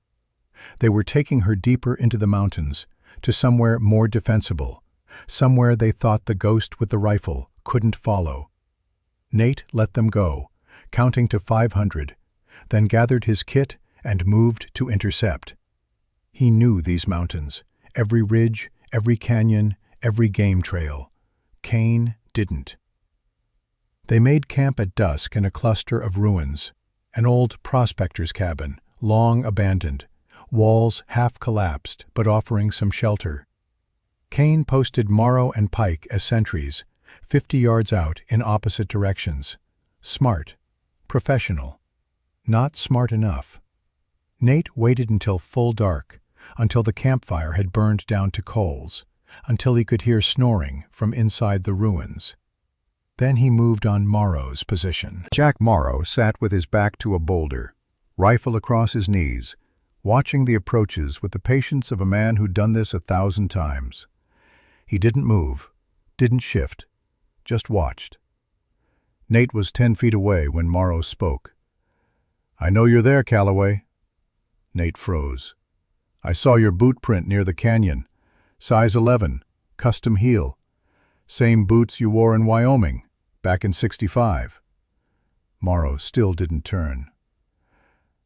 They were taking her deeper into the mountains, to somewhere more defensible, somewhere they thought the ghost with the rifle couldn't follow. Nate let them go, counting to 500, then gathered his kit and moved to intercept. He knew these mountains, every ridge, every canyon, every game trail. Cain didn't. They made camp at dusk in a cluster of ruins, an old prospector's cabin, long abandoned, walls half collapsed but offering some shelter. Cain posted Morrow and Pike as sentries, 50 yards out in opposite directions. Smart, professional, not smart enough. Nate waited until full dark, until the campfire had burned down to coals, until he could hear snoring from inside the ruins. Then he moved on Morrow's position. Jack Morrow sat with his back to a boulder, rifle across his knees, watching the approaches with the patience of a man who'd done this 1,000 times. He didn't move, didn't shift, just watched. Nate was 10 feet away when Morrow spoke. "I know you're there, Calloway." Nate froze. "I saw your boot print near the canyon. Size 11, custom heel. Same boots you wore in Wyoming, back in '65. Morrow still didn't turn.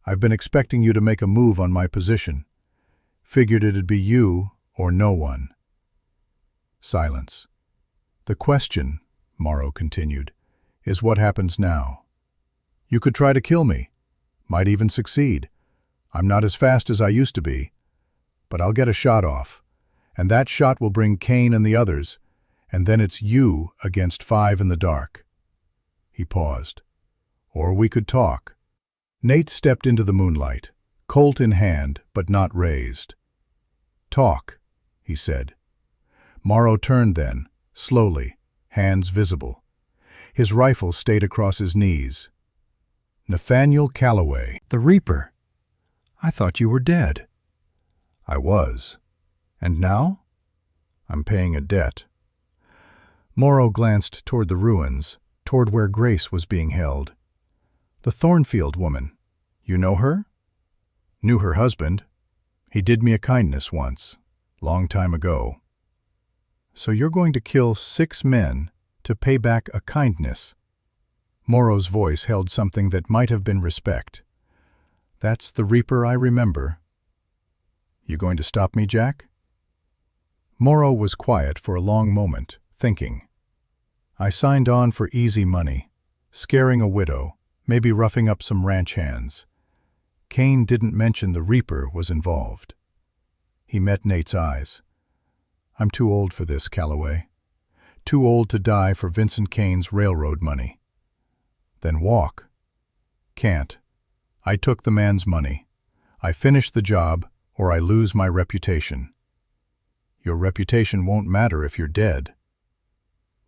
"I've been expecting you to make a move on my position. Figured it'd be you or no one." Silence. "The question," Morrow continued, "is what happens now. You could try to kill me. Might even succeed. I'm not as fast as I used to be. But I'll get a shot off. And that shot will bring Cain and the others. And then it's you against 5 in the dark." He paused. "Or we could talk." Nate stepped into the moonlight, Colt in hand but not raised. "Talk," he said. Morrow turned then, slowly, hands visible. His rifle stayed across his knees. "Nathaniel Calloway." "The Reaper. I thought you were dead." "I was. And now? I'm paying a debt." Morrow glanced toward the ruins, toward where Grace was being held. "The Thornfield woman. You know her?" "Knew her husband. He did me a kindness once, long time ago." "So you're going to kill 6 men to pay back a kindness?" Morrow's voice held something that might have been respect. "That's the Reaper I remember. You going to stop me, Jack?" Morrow was quiet for a long moment, thinking. "I signed on for easy money, scaring a widow, maybe roughing up some ranch hands. Cain didn't mention the Reaper was involved." He met Nate's eyes. "I'm too old for this, Calloway. Too old to die for Vincent Cain's railroad money." "Then walk." Can't. I took the man's money. I finish the job, or I lose my reputation. Your reputation won't matter if you're dead.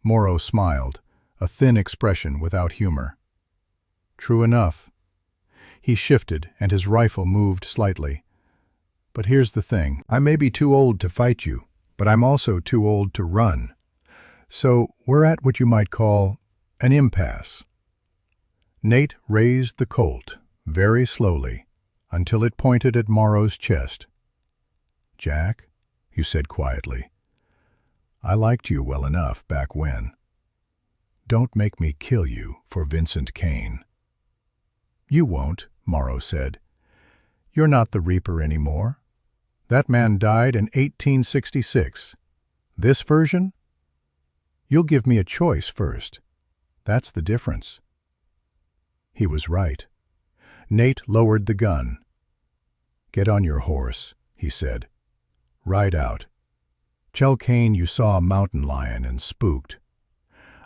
Morrow smiled, a thin expression without humor. True enough. He shifted, and his rifle moved slightly. But here's the thing. I may be too old to fight you, but I'm also too old to run. So we're at what you might call an impasse. Nate raised the Colt, very slowly, until it pointed at Morrow's chest. Jack, you said quietly, I liked you well enough back when. Don't make me kill you for Vincent Kane. You won't, Morrow said. You're not the Reaper anymore. That man died in 1866. This version? You'll give me a choice first. That's the difference. He was right. Nate lowered the gun. Get on your horse, he said. Ride out. Tell Kane you saw a mountain lion and spooked.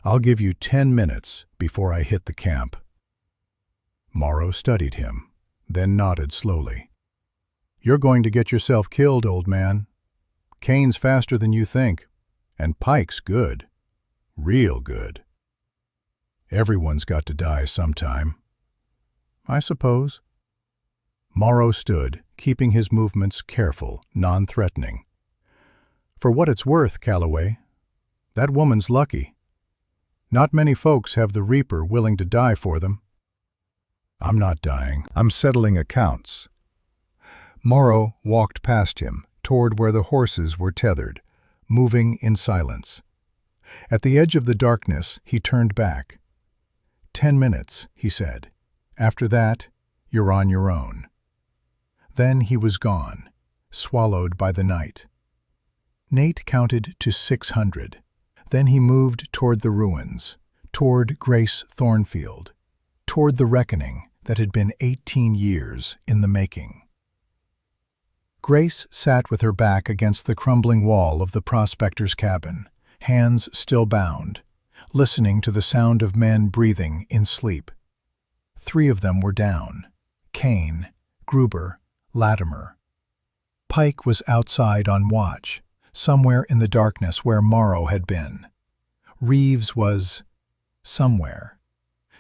I'll give you 10 minutes before I hit the camp. Morrow studied him, then nodded slowly. You're going to get yourself killed, old man. Kane's faster than you think, and Pike's good. Real good. Everyone's got to die sometime. I suppose. Morrow stood, keeping his movements careful, non-threatening. For what it's worth, Calloway, that woman's lucky. Not many folks have the Reaper willing to die for them. I'm not dying. I'm settling accounts. Morrow walked past him, toward where the horses were tethered, moving in silence. At the edge of the darkness, he turned back. 10 minutes, he said. After that, you're on your own. Then he was gone, swallowed by the night. Nate counted to 600. Then he moved toward the ruins, toward Grace Thornfield, toward the reckoning that had been 18 years in the making. Grace sat with her back against the crumbling wall of the prospector's cabin, hands still bound, listening to the sound of men breathing in sleep. 3 of them were down: Kane, Gruber, Latimer. Pike was outside on watch, somewhere in the darkness where Morrow had been. Reeves was somewhere.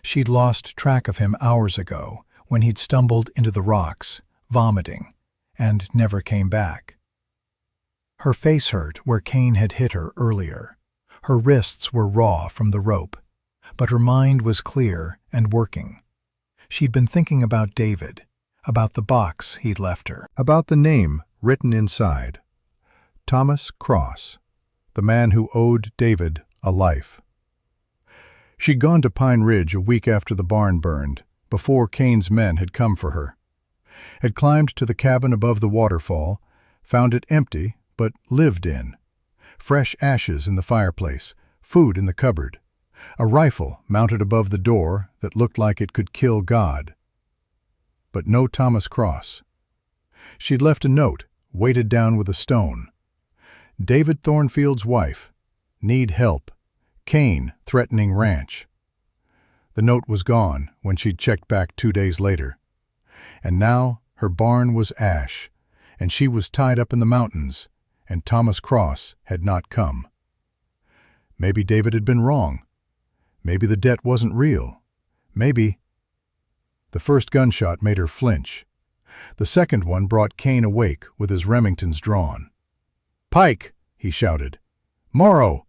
She'd lost track of him hours ago when he'd stumbled into the rocks, vomiting, and never came back. Her face hurt where Kane had hit her earlier. Her wrists were raw from the rope, but her mind was clear and working. She'd been thinking about David, about the box he'd left her, about the name written inside. Thomas Cross, the man who owed David a life. She'd gone to Pine Ridge a week after the barn burned, before Kane's men had come for her. Had climbed to the cabin above the waterfall, found it empty but lived in. Fresh ashes in the fireplace, food in the cupboard, a rifle mounted above the door that looked like it could kill God. But no Thomas Cross. She'd left a note, weighted down with a stone. David Thornfield's wife. Need help. Kane threatening ranch. The note was gone when she'd checked back 2 days later. And now her barn was ash, and she was tied up in the mountains, and Thomas Cross had not come. Maybe David had been wrong. Maybe the debt wasn't real. Maybe... The first gunshot made her flinch. The second one brought Kane awake with his Remingtons drawn. "Pike!" he shouted. "Morrow!"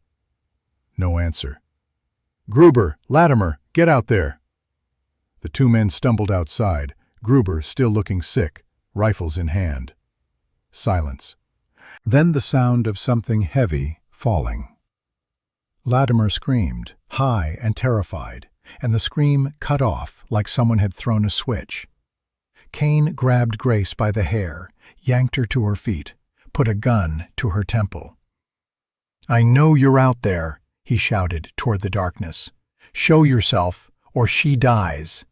No answer. "Gruber, Latimer, get out there!" The 2 men stumbled outside, Gruber still looking sick, rifles in hand. Silence. Then the sound of something heavy falling. Latimer screamed, high and terrified, and the scream cut off like someone had thrown a switch. Kane grabbed Grace by the hair, yanked her to her feet, put a gun to her temple. "I know you're out there," he shouted toward the darkness. "Show yourself, or she dies."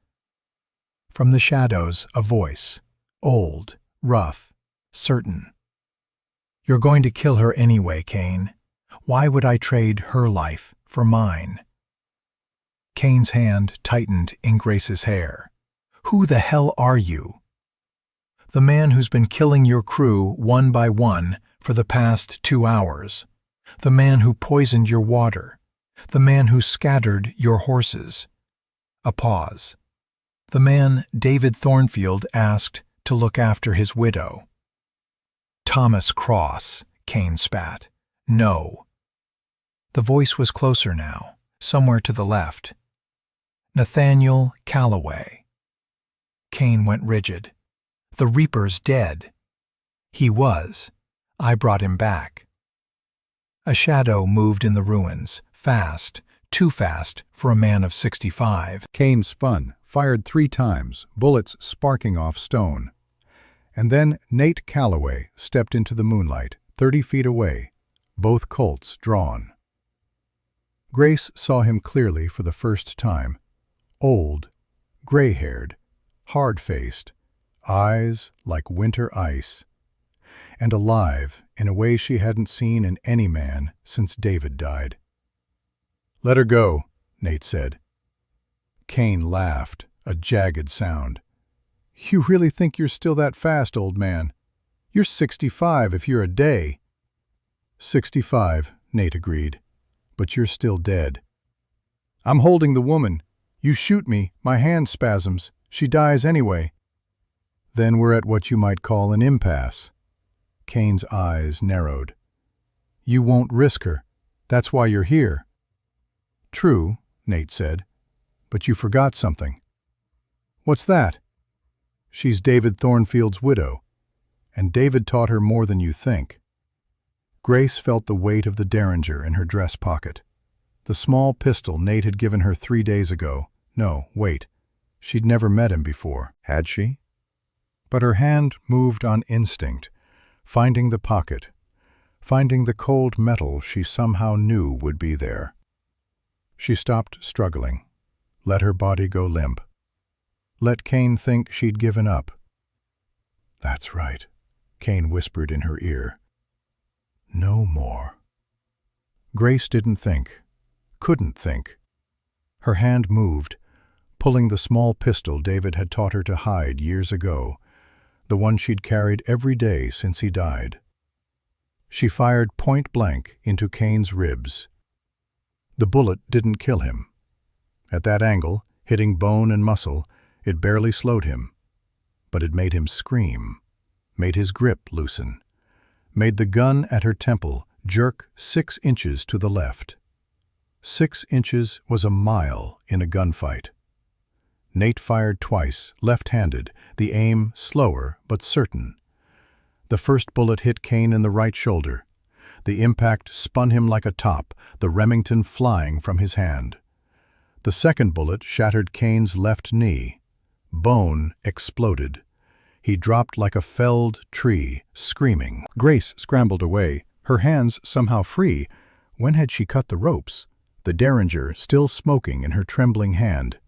From the shadows, a voice, old, rough, certain. "You're going to kill her anyway, Kane. Why would I trade her life for mine?" Kane's hand tightened in Grace's hair. Who the hell are you? The man who's been killing your crew one by one for the past 2 hours. The man who poisoned your water. The man who scattered your horses. A pause. The man David Thornfield asked to look after his widow. Thomas Cross, Kane spat. No. The voice was closer now, somewhere to the left. Nathaniel Calloway. Kane went rigid. The Reaper's dead. He was. I brought him back. A shadow moved in the ruins, fast, too fast for a man of 65. Kane spun, fired 3 times, bullets sparking off stone. And then Nate Calloway stepped into the moonlight, 30 feet away, both Colts drawn. Grace saw him clearly for the first time. Old, gray-haired, hard-faced, eyes like winter ice, and alive in a way she hadn't seen in any man since David died. "Let her go," Nate said. Kane laughed, a jagged sound. "You really think you're still that fast, old man? You're 65 if you're a day." 65, Nate agreed, "but you're still dead." "I'm holding the woman. You shoot me, my hand spasms. She dies anyway." "Then we're at what you might call an impasse." Kane's eyes narrowed. "You won't risk her. That's why you're here." "True," Nate said, "but you forgot something." "What's that?" "She's David Thornfield's widow, and David taught her more than you think." Grace felt the weight of the derringer in her dress pocket. The small pistol Nate had given her 3 days ago. No, wait. She'd never met him before. Had she? But her hand moved on instinct, finding the pocket, finding the cold metal she somehow knew would be there. She stopped struggling, let her body go limp. Let Kane think she'd given up. "That's right," Kane whispered in her ear. "No more." Grace didn't think, couldn't think. Her hand moved, pulling the small pistol David had taught her to hide years ago, the one she'd carried every day since he died. She fired point blank into Kane's ribs. The bullet didn't kill him. At that angle, hitting bone and muscle, it barely slowed him. But it made him scream, made his grip loosen, made the gun at her temple jerk 6 inches to the left. 6 inches was a mile in a gunfight. Nate fired twice, left-handed, the aim slower but certain. The first bullet hit Kane in the right shoulder. The impact spun him like a top, the Remington flying from his hand. The second bullet shattered Kane's left knee. Bone exploded. He dropped like a felled tree, screaming. Grace scrambled away, her hands somehow free. When had she cut the ropes? The derringer still smoking in her trembling hand.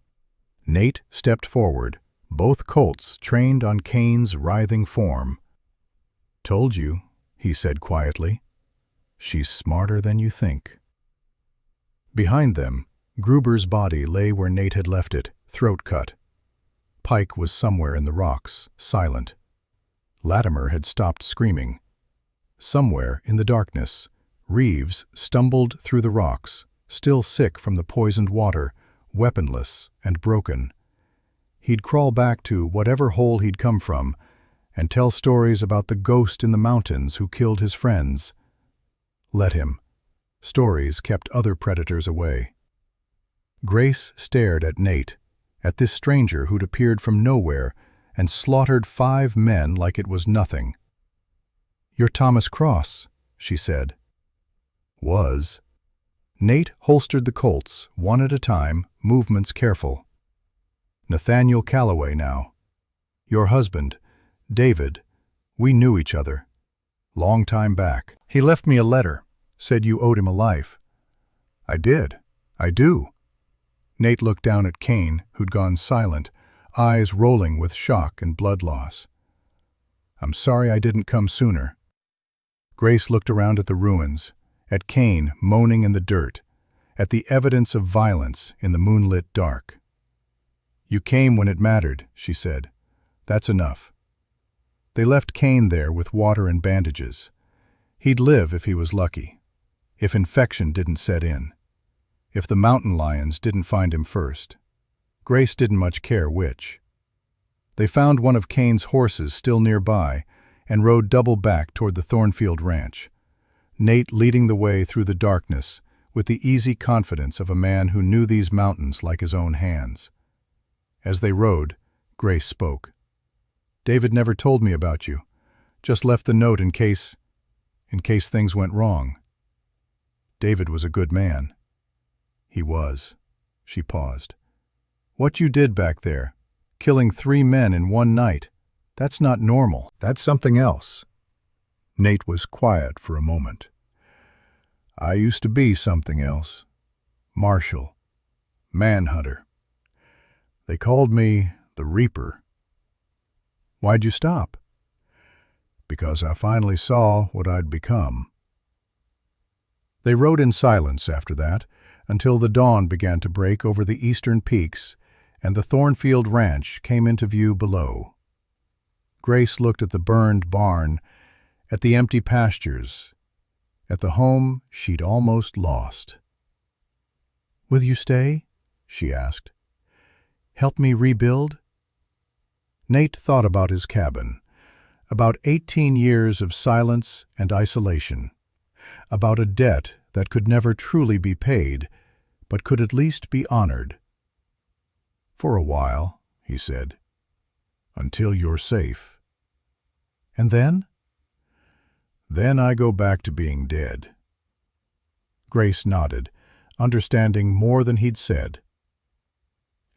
Nate stepped forward, both Colts trained on Kane's writhing form. "Told you," he said quietly. "She's smarter than you think." Behind them, Gruber's body lay where Nate had left it, throat cut. Pike was somewhere in the rocks, silent. Latimer had stopped screaming. Somewhere in the darkness, Reeves stumbled through the rocks, still sick from the poisoned water, weaponless and broken. He'd crawl back to whatever hole he'd come from and tell stories about the ghost in the mountains who killed his friends. Let him. Stories kept other predators away. Grace stared at Nate, at this stranger who'd appeared from nowhere and slaughtered 5 men like it was nothing. "You're Thomas Cross," she said. "Was." Nate holstered the Colts, one at a time, movements careful. "Nathaniel Calloway now. Your husband, David, we knew each other. Long time back. He left me a letter, said you owed him a life." "I did. I do." Nate looked down at Kane, who'd gone silent, eyes rolling with shock and blood loss. "I'm sorry I didn't come sooner." Grace looked around at the ruins, at Kane moaning in the dirt, at the evidence of violence in the moonlit dark. "You came when it mattered," she said. "That's enough." They left Kane there with water and bandages. He'd live if he was lucky, if infection didn't set in, if the mountain lions didn't find him first. Grace didn't much care which. They found one of Kane's horses still nearby and rode double back toward the Thornfield ranch, Nate leading the way through the darkness with the easy confidence of a man who knew these mountains like his own hands. As they rode, Grace spoke. "David never told me about you. Just left the note in case things went wrong." David was a good man. He was. She paused. "What you did back there, killing 3 men in one night, that's not normal." "That's something else." Nate was quiet for a moment. "I used to be something else. Marshal. Manhunter. They called me the Reaper." "Why'd you stop?" "Because I finally saw what I'd become." They rode in silence after that, until the dawn began to break over the eastern peaks and the Thornfield ranch came into view below. Grace looked at the burned barn, at the empty pastures, at the home she'd almost lost. "Will you stay?" she asked. "Help me rebuild?" Nate thought about his cabin, about 18 years of silence and isolation, about a debt that could never truly be paid, but could at least be honored. "For a while," he said, "until you're safe." "And then?" "Then I go back to being dead." Grace nodded, understanding more than he'd said.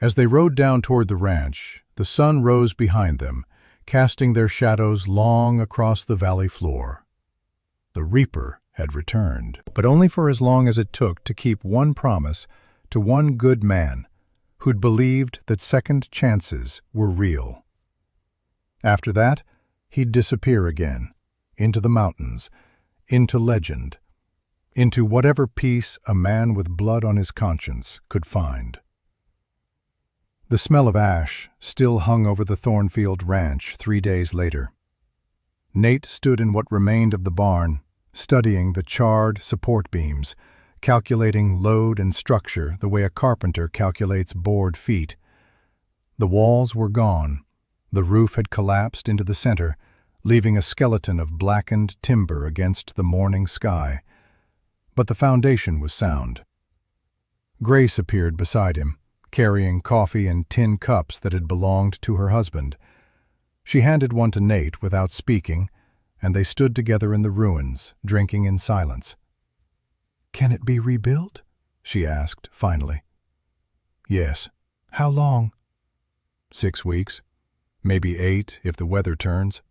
As they rode down toward the ranch, the sun rose behind them, casting their shadows long across the valley floor. The Reaper had returned, but only for as long as it took to keep one promise to one good man who'd believed that second chances were real. After that, he'd disappear again, into the mountains, into legend, into whatever peace a man with blood on his conscience could find. The smell of ash still hung over the Thornfield ranch 3 days later. Nate stood in what remained of the barn, studying the charred support beams, calculating load and structure the way a carpenter calculates board feet. The walls were gone. The roof had collapsed into the center, leaving a skeleton of blackened timber against the morning sky. But the foundation was sound. Grace appeared beside him, carrying coffee and tin cups that had belonged to her husband. She handed one to Nate without speaking, and they stood together in the ruins, drinking in silence. "Can it be rebuilt?" she asked, finally. "Yes." "How long?" 6 weeks. Maybe 8 if the weather turns.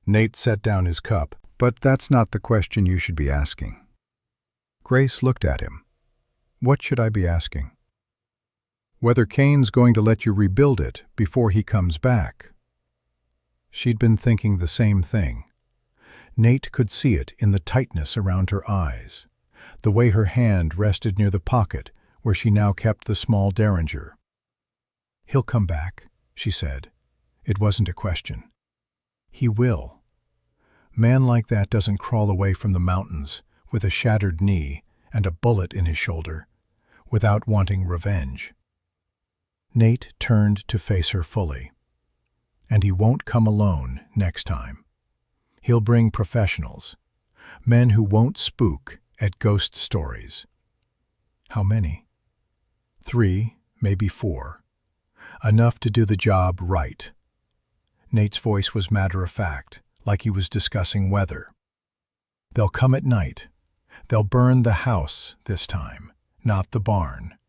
Nate set down his cup. "But that's not the question you should be asking." Grace looked at him. "What should I be asking?" "Whether Kane's going to let you rebuild it before he comes back." She'd been thinking the same thing. Nate could see it in the tightness around her eyes, the way her hand rested near the pocket where she now kept the small derringer. "He'll come back," she said. It wasn't a question. "He will. Man like that doesn't crawl away from the mountains with a shattered knee and a bullet in his shoulder without wanting revenge." Nate turned to face her fully. "And he won't come alone next time. He'll bring professionals, men who won't spook at ghost stories." "How many?" 3, maybe 4. Enough to do the job right. Nate's voice was matter-of-fact, like he was discussing weather. "They'll come at night. They'll burn the house this time, not the barn.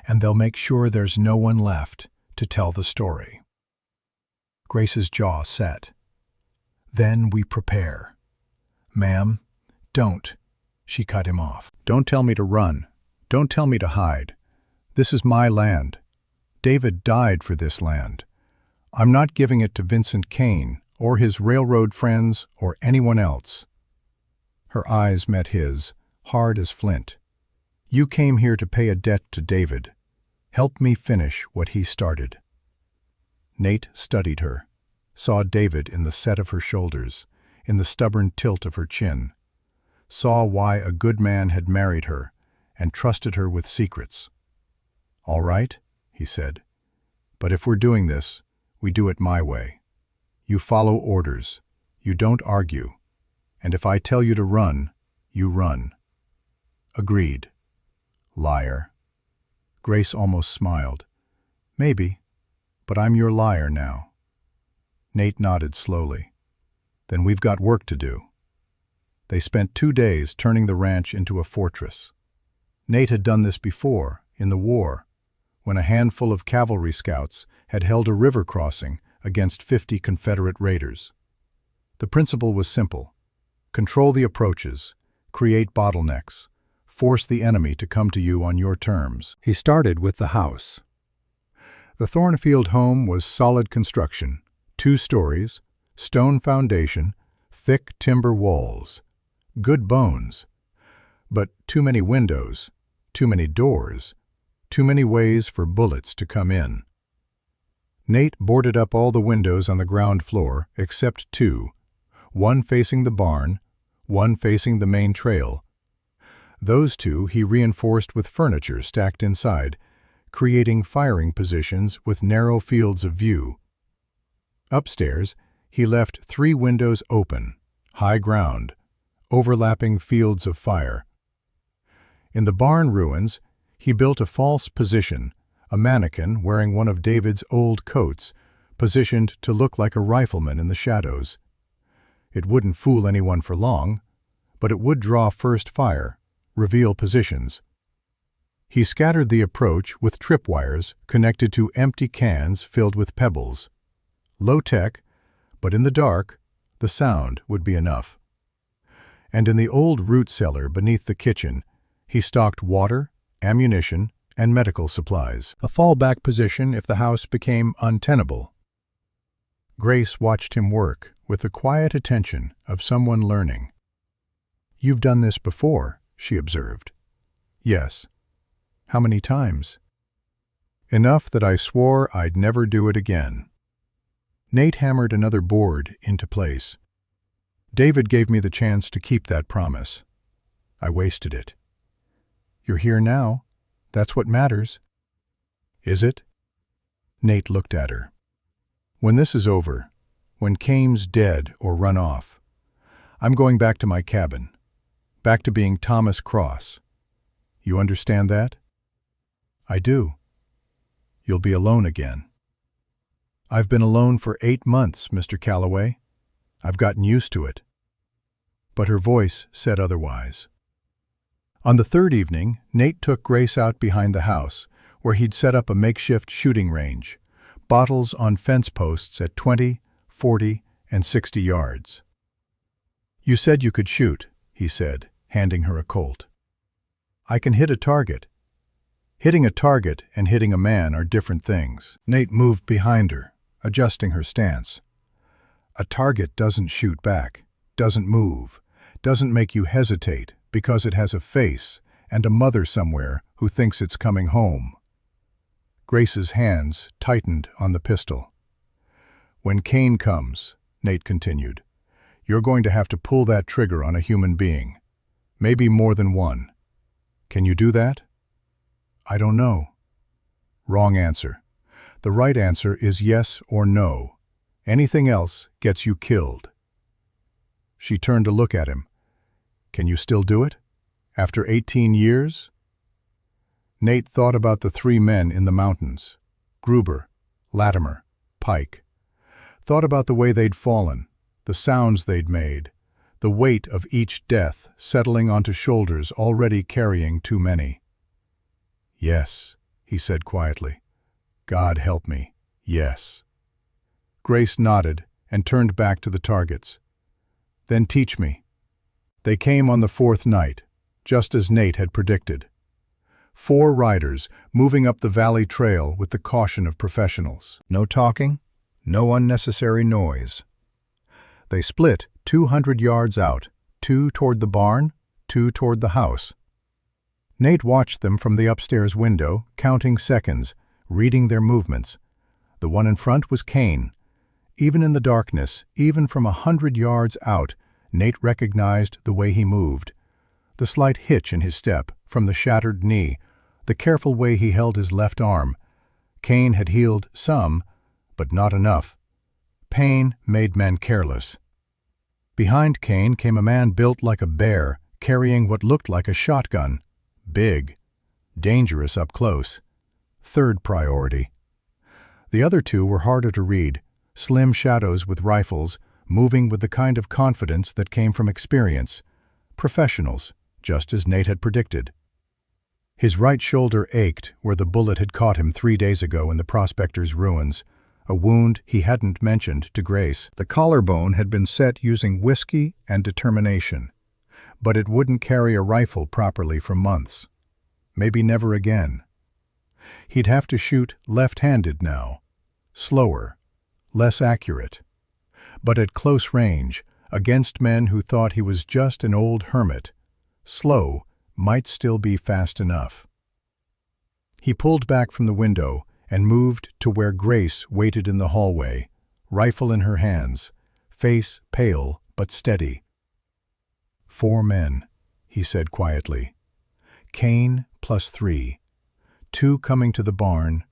And they'll make sure there's no one left to tell the story." Grace's jaw set. "Then we prepare." "Ma'am, don't," she cut him off. "Don't tell me to run. Don't tell me to hide. This is my land. David died for this land. I'm not giving it to Vincent Kane or his railroad friends or anyone else." Her eyes met his, hard as flint. "You came here to pay a debt to David. Help me finish what he started." Nate studied her, saw David in the set of her shoulders, in the stubborn tilt of her chin, saw why a good man had married her and trusted her with secrets. "All right," he said, "but if we're doing this, we do it my way. You follow orders, you don't argue, and if I tell you to run, you run." "Agreed." "Liar." Grace almost smiled. "Maybe, but I'm your liar now." Nate nodded slowly. "Then we've got work to do." They spent 2 days turning the ranch into a fortress. Nate had done this before, in the war, when a handful of cavalry scouts had held a river crossing against 50 Confederate raiders. The principle was simple: control the approaches, create bottlenecks, force the enemy to come to you on your terms. He started with the house. The Thornfield home was solid construction, 2 stories, stone foundation, thick timber walls. Good bones. But too many windows, too many doors, too many ways for bullets to come in. Nate boarded up all the windows on the ground floor except 2, one facing the barn, one facing the main trail. Those 2 he reinforced with furniture stacked inside, creating firing positions with narrow fields of view. Upstairs, he left 3 windows open, high ground, overlapping fields of fire. In the barn ruins, he built a false position, a mannequin wearing one of David's old coats, positioned to look like a rifleman in the shadows. It wouldn't fool anyone for long, but it would draw first fire, reveal positions. He scattered the approach with tripwires connected to empty cans filled with pebbles. Low tech, but in the dark, the sound would be enough. And in the old root cellar beneath the kitchen, he stocked water, ammunition, and medical supplies, a fallback position if the house became untenable. Grace watched him work with the quiet attention of someone learning. "You've done this before," she observed. "Yes." "How many times?" "Enough that I swore I'd never do it again." Nate hammered another board into place. "David gave me the chance to keep that promise. I wasted it. You're here now. That's what matters." "Is it?" Nate looked at her. "When this is over, when Kane's dead or run off, I'm going back to my cabin, back to being Thomas Cross. You understand that?" "I do." "You'll be alone again." "I've been alone for 8 months, Mr. Calloway. I've gotten used to it." But her voice said otherwise. On the 3rd evening, Nate took Grace out behind the house, where he'd set up a makeshift shooting range, bottles on fence posts at 20, 40, and 60 yards. "You said you could shoot," he said, handing her a Colt. "I can hit a target." Hitting a target and hitting a man are different things. Nate moved behind her, adjusting her stance. "A target doesn't shoot back, doesn't move, doesn't make you hesitate because it has a face and a mother somewhere who thinks it's coming home." Grace's hands tightened on the pistol. "When Kane comes," Nate continued, "you're going to have to pull that trigger on a human being. Maybe more than one. Can you do that?" "I don't know." Wrong answer. The right answer is yes or no. Anything else gets you killed. She turned to look at him. "Can you still do it? After 18 years? Nate thought about the 3 men in the mountains, Gruber, Latimer, Pike. Thought about the way they'd fallen, the sounds they'd made, the weight of each death settling onto shoulders already carrying too many. "Yes," he said quietly. "God help me, yes." Grace nodded and turned back to the targets. "Then teach me." They came on the 4th night, just as Nate had predicted. 4 riders moving up the valley trail with the caution of professionals. No talking, no unnecessary noise. They split 200 yards out, 2 toward the barn, 2 toward the house. Nate watched them from the upstairs window, counting seconds, reading their movements. The one in front was Kane. Even in the darkness, even from 100 yards out, Nate recognized the way he moved. The slight hitch in his step, from the shattered knee, the careful way he held his left arm. Kane had healed some, but not enough. Pain made men careless. Behind Kane came a man built like a bear, carrying what looked like a shotgun. Big. Dangerous up close. Third priority. The other two were harder to read, slim shadows with rifles, moving with the kind of confidence that came from experience. Professionals, just as Nate had predicted. His right shoulder ached where the bullet had caught him 3 days ago in the Prospector's ruins, a wound he hadn't mentioned to Grace. The collarbone had been set using whiskey and determination, but it wouldn't carry a rifle properly for months. Maybe never again. He'd have to shoot left-handed now, slower, less accurate. But at close range, against men who thought he was just an old hermit, slow might still be fast enough. He pulled back from the window and moved to where Grace waited in the hallway, rifle in her hands, face pale but steady. 4 men, he said quietly. Kane plus 3. 2 coming to the barn,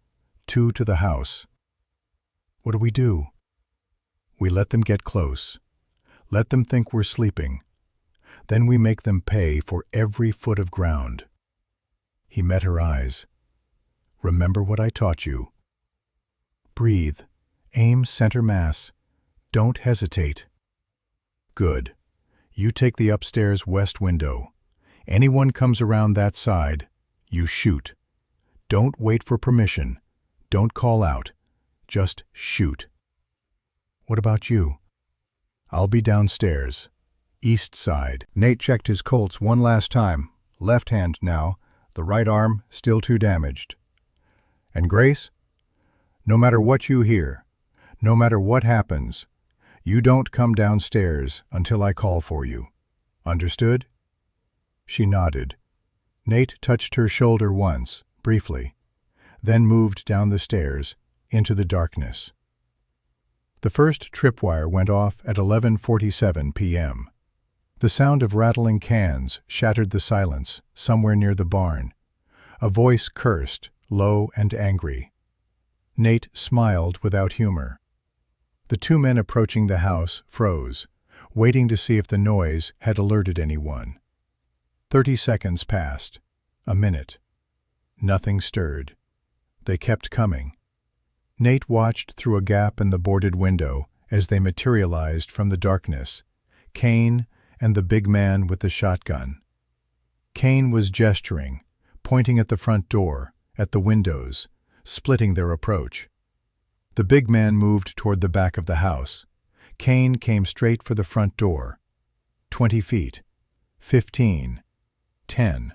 2 to the house. What do we do? We let them get close. Let them think we're sleeping. Then we make them pay for every foot of ground. He met her eyes. Remember what I taught you. Breathe. Aim center mass. Don't hesitate. Good. You take the upstairs west window. Anyone comes around that side, you shoot. Don't wait for permission. Don't call out. Just shoot. What about you? I'll be downstairs. East side. Nate checked his Colts one last time. Left hand now, the right arm still too damaged. And Grace? No matter what you hear, no matter what happens, you don't come downstairs until I call for you. Understood? She nodded. Nate touched her shoulder once, briefly, then moved down the stairs, into the darkness. The first tripwire went off at 11:47 p.m. The sound of rattling cans shattered the silence somewhere near the barn. A voice cursed, low and angry. Nate smiled without humor. The 2 men approaching the house froze, waiting to see if the noise had alerted anyone. 30 seconds passed. A minute. Nothing stirred. They kept coming. Nate watched through a gap in the boarded window as they materialized from the darkness. Kane and the big man with the shotgun. Kane was gesturing, pointing at the front door, at the windows, splitting their approach. The big man moved toward the back of the house. Kane came straight for the front door. 20 feet. 15. 10.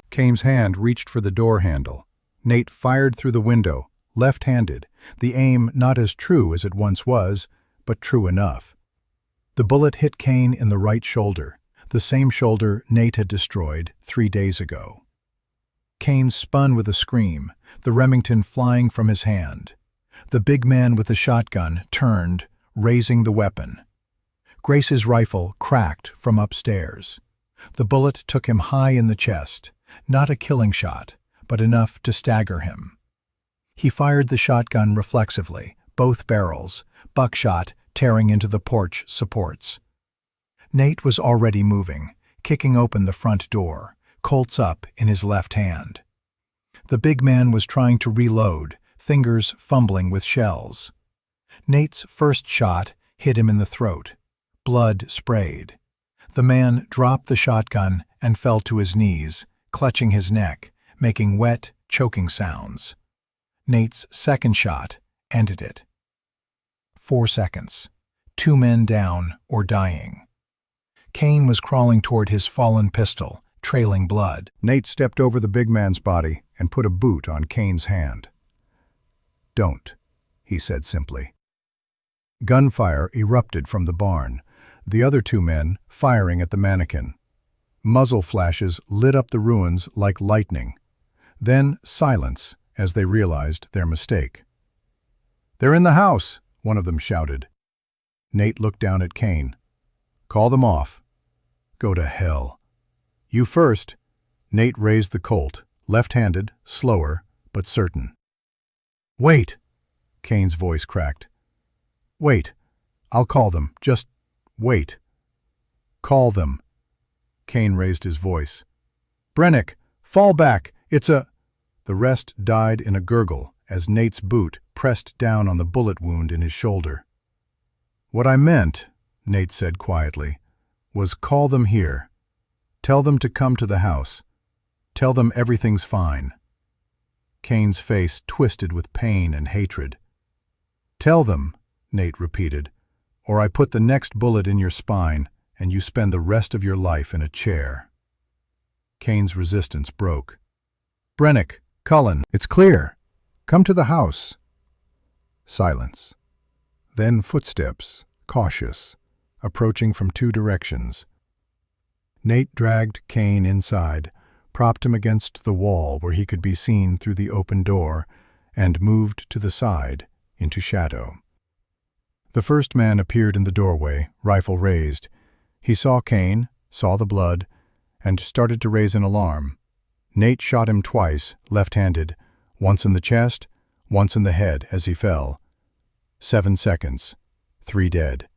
Kane's hand reached for the door handle. Nate fired through the window, left-handed, the aim not as true as it once was, but true enough. The bullet hit Kane in the right shoulder, the same shoulder Nate had destroyed 3 days ago. Kane spun with a scream, the Remington flying from his hand. The big man with the shotgun turned, raising the weapon. Grace's rifle cracked from upstairs. The bullet took him high in the chest, not a killing shot, but enough to stagger him. He fired the shotgun reflexively, both barrels, buckshot tearing into the porch supports. Nate was already moving, kicking open the front door, Colts up in his left hand. The big man was trying to reload, fingers fumbling with shells. Nate's first shot hit him in the throat. Blood sprayed. The man dropped the shotgun and fell to his knees, clutching his neck, making wet, choking sounds. Nate's second shot ended it. 4 seconds. 2 men down or dying. Kane was crawling toward his fallen pistol, trailing blood. Nate stepped over the big man's body and put a boot on Kane's hand. "Don't," he said simply. Gunfire erupted from the barn, the other 2 men firing at the mannequin. Muzzle flashes lit up the ruins like lightning. Then silence as they realized their mistake. "They're in the house," one of them shouted. Nate looked down at Kane. "Call them off." "Go to hell." "You first." Nate raised the Colt, left-handed, slower, but certain. "Wait!" Kane's voice cracked. "Wait. I'll call them. Just wait." "Call them." Kane raised his voice. "Brennick, fall back. It's a—" The rest died in a gurgle as Nate's boot pressed down on the bullet wound in his shoulder. "What I meant," Nate said quietly, "was call them here. Tell them to come to the house. Tell them everything's fine." Kane's face twisted with pain and hatred. "Tell them," Nate repeated, "or I put the next bullet in your spine and you spend the rest of your life in a chair." Kane's resistance broke. "Brennick, Cullen, it's clear. Come to the house." Silence. Then footsteps, cautious, approaching from two directions. Nate dragged Kane inside, propped him against the wall where he could be seen through the open door, and moved to the side, into shadow. The first man appeared in the doorway, rifle raised. He saw Kane, saw the blood, and started to raise an alarm. Nate shot him twice, left-handed, once in the chest, once in the head as he fell. 7 seconds. 3 dead.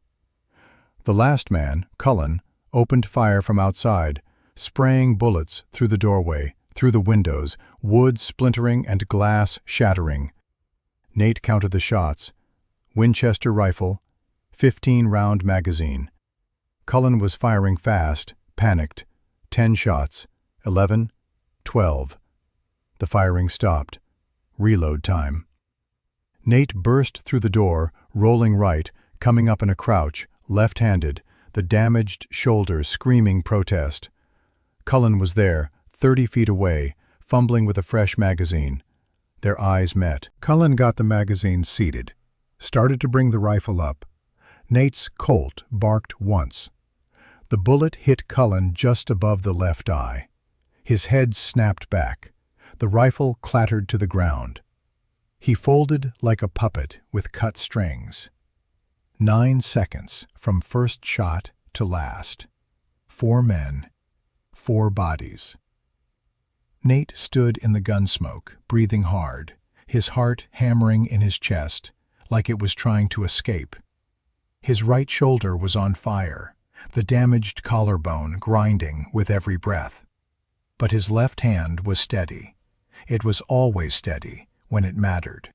The last man, Cullen, opened fire from outside, spraying bullets through the doorway, through the windows, wood splintering and glass shattering. Nate counted the shots. Winchester rifle, 15-round magazine. Cullen was firing fast, panicked. 10 shots, 11, 12. The firing stopped. Reload time. Nate burst through the door, rolling right, coming up in a crouch, left-handed, the damaged shoulder screaming protest. Cullen was there, 30 feet away, fumbling with a fresh magazine. Their eyes met. Cullen got the magazine seated, started to bring the rifle up. Nate's Colt barked once. The bullet hit Cullen just above the left eye. His head snapped back. The rifle clattered to the ground. He folded like a puppet with cut strings. 9 seconds from first shot to last. 4 men, 4 bodies. Nate stood in the gun smoke, breathing hard, his heart hammering in his chest, like it was trying to escape. His right shoulder was on fire, the damaged collarbone grinding with every breath. But his left hand was steady. It was always steady when it mattered.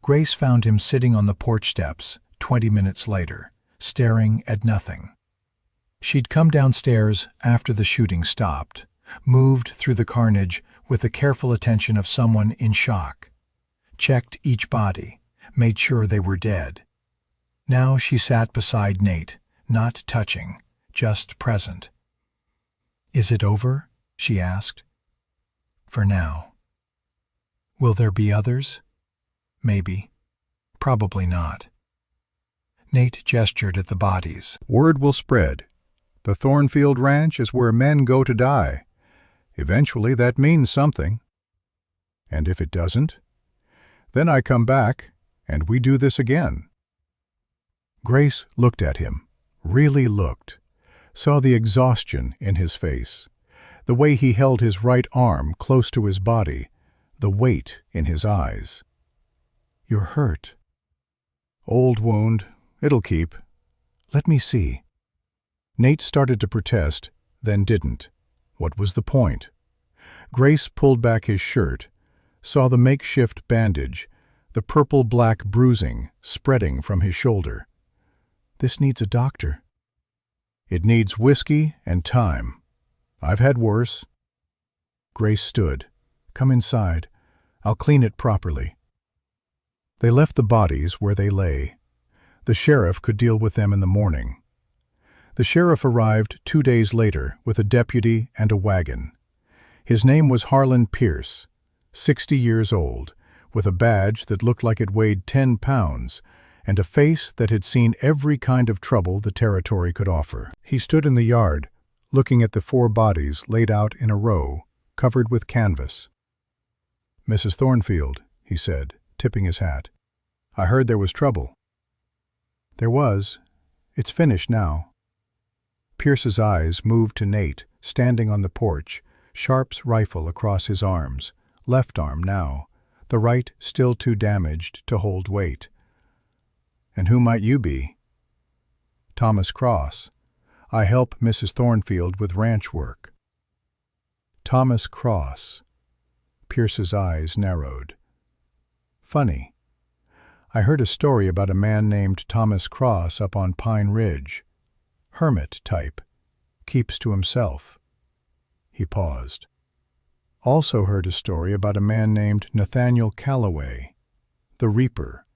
Grace found him sitting on the porch steps 20 minutes later, staring at nothing. She'd come downstairs after the shooting stopped, moved through the carnage with the careful attention of someone in shock, checked each body, made sure they were dead. Now she sat beside Nate, not touching, just present. "Is it over?" she asked. "For now." "Will there be others?" "Maybe. Probably not." Nate gestured at the bodies. "Word will spread. The Thornfield Ranch is where men go to die. Eventually that means something. And if it doesn't, then I come back and we do this again." Grace looked at him, really looked, saw the exhaustion in his face, the way he held his right arm close to his body, the weight in his eyes. "You're hurt." "Old wound. It'll keep. Let me see." Nate started to protest, then didn't. What was the point? Grace pulled back his shirt, saw the makeshift bandage, the purple-black bruising spreading from his shoulder. "This needs a doctor." "It needs whiskey and time. I've had worse." Grace stood. "Come inside. I'll clean it properly." They left the bodies where they lay. The sheriff could deal with them in the morning. The sheriff arrived 2 days later with a deputy and a wagon. His name was Harlan Pierce, 60 years old, with a badge that looked like it weighed 10 pounds, and a face that had seen every kind of trouble the territory could offer. He stood in the yard, looking at the 4 bodies laid out in a row, covered with canvas. "Mrs. Thornfield," he said, tipping his hat. "I heard there was trouble." "There was. It's finished now." Pierce's eyes moved to Nate, standing on the porch, Sharp's rifle across his arms, left arm now, the right still too damaged to hold weight. "And who might you be?" "Thomas Cross. I help Mrs. Thornfield with ranch work." Thomas Cross. Pierce's eyes narrowed. "Funny. I heard a story about a man named Thomas Cross up on Pine Ridge. Hermit type. Keeps to himself." He paused. "Also heard a story about a man named Nathaniel Calloway, the Reaper.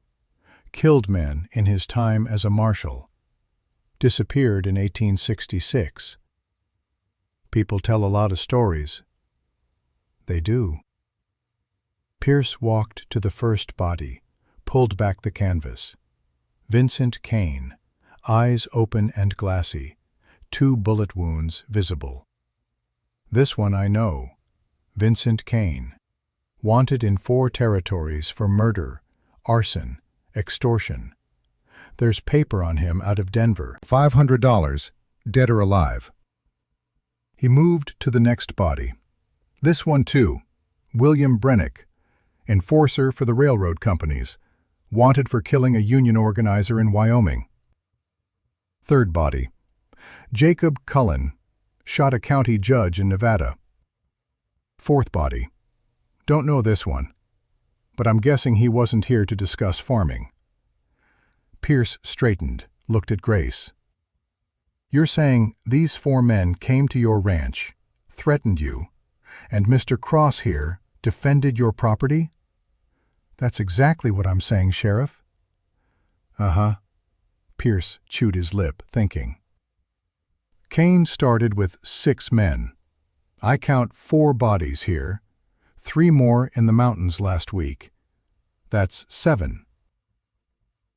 Killed men in his time as a marshal. Disappeared in 1866. People tell a lot of stories." "They do." Pierce walked to the first body, pulled back the canvas. Vincent Kane, eyes open and glassy, 2 bullet wounds visible. "This one I know. Vincent Kane. Wanted in 4 territories for murder, arson, extortion. There's paper on him out of Denver. $500, dead or alive." He moved to the next body. "This one too. William Brennick. Enforcer for the railroad companies. Wanted for killing a union organizer in Wyoming." Third body. "Jacob Cullen. Shot a county judge in Nevada." Fourth body. "Don't know this one, but I'm guessing he wasn't here to discuss farming." Pierce straightened, looked at Grace. "You're saying these 4 men came to your ranch, threatened you, and Mr. Cross here defended your property?" "That's exactly what I'm saying, Sheriff." "Uh-huh." Pierce chewed his lip, thinking. "Kane started with 6 men. I count 4 bodies here, 3 more in the mountains last week. That's 7.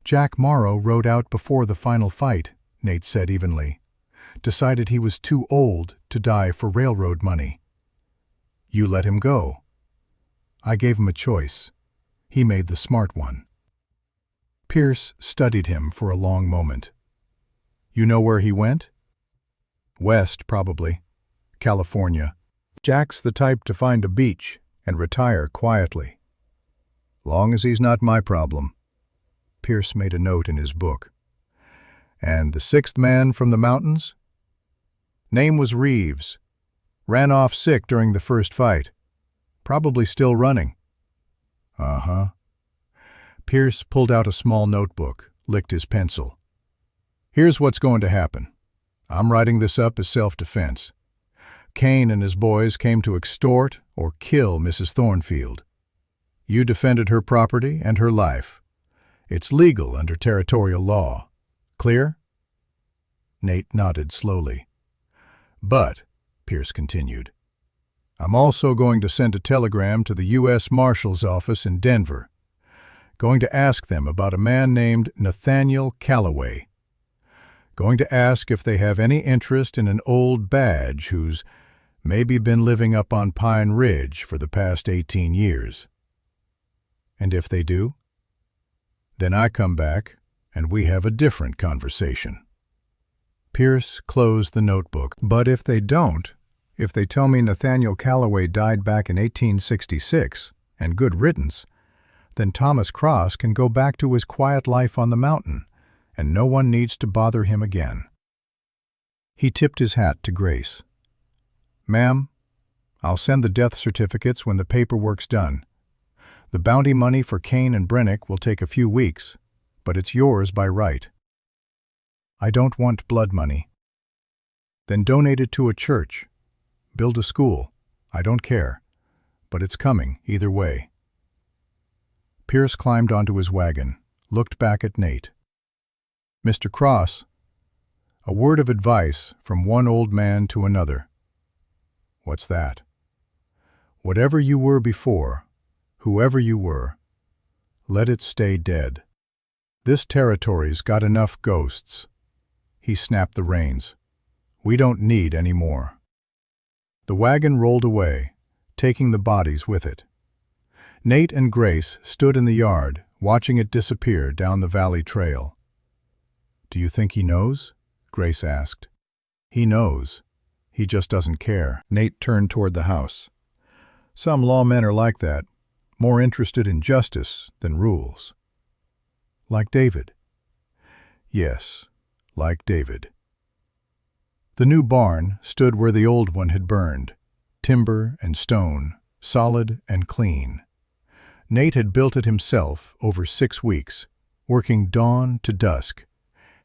"Jack Morrow rode out before the final fight," Nate said evenly. "Decided he was too old to die for railroad money. You let him go." "I gave him a choice. He made the smart one." Pierce studied him for a long moment. "You know where he went?" "West, probably. California. Jack's the type to find a beach and retire quietly. Long as he's not my problem." Pierce made a note in his book. "And the 6th man from the mountains?" "Name was Reeves. Ran off sick during the first fight. Probably still running." "Uh-huh." Pierce pulled out a small notebook, licked his pencil. "Here's what's going to happen. I'm writing this up as self-defense. Kane and his boys came to extort or kill Mrs. Thornfield. You defended her property and her life. It's legal under territorial law. Clear?" Nate nodded slowly. "But," Pierce continued, "I'm also going to send a telegram to the U.S. Marshal's office in Denver. Going to ask them about a man named Nathaniel Calloway. Going to ask if they have any interest in an old badge who's maybe been living up on Pine Ridge for the past 18 years. And if they do, then I come back and we have a different conversation." Pierce closed the notebook. "But if they don't, if they tell me Nathaniel Calloway died back in 1866, and good riddance, then Thomas Cross can go back to his quiet life on the mountain, and no one needs to bother him again." He tipped his hat to Grace. "Ma'am, I'll send the death certificates when the paperwork's done. The bounty money for Kane and Brennick will take a few weeks, but it's yours by right." "I don't want blood money." "Then donate it to a church. Build a school. I don't care. But it's coming either way." Pierce climbed onto his wagon, looked back at Nate. "Mr. Cross, a word of advice from one old man to another." "What's that?" "Whatever you were before, whoever you were, let it stay dead. This territory's got enough ghosts." He snapped the reins. We don't need any more." The wagon rolled away, taking the bodies with it. Nate and Grace stood in the yard, watching it disappear down the valley trail. "Do you think he knows?" Grace asked. "He knows. He just doesn't care." Nate turned toward the house. "Some lawmen are like that, more interested in justice than rules." "Like David?" "Yes, like David." The new barn stood where the old one had burned, timber and stone, solid and clean. Nate had built it himself over 6 weeks, working dawn to dusk,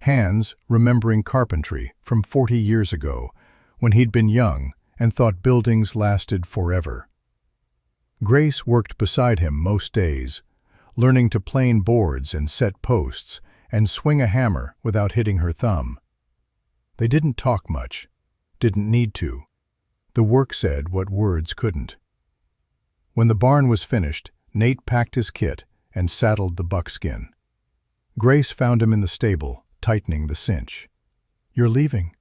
hands remembering carpentry from 40 years ago, when he'd been young and thought buildings lasted forever. Grace worked beside him most days, learning to plane boards and set posts and swing a hammer without hitting her thumb. They didn't talk much, didn't need to. The work said what words couldn't. When the barn was finished, Nate packed his kit and saddled the buckskin. Grace found him in the stable, tightening the cinch. "You're leaving?"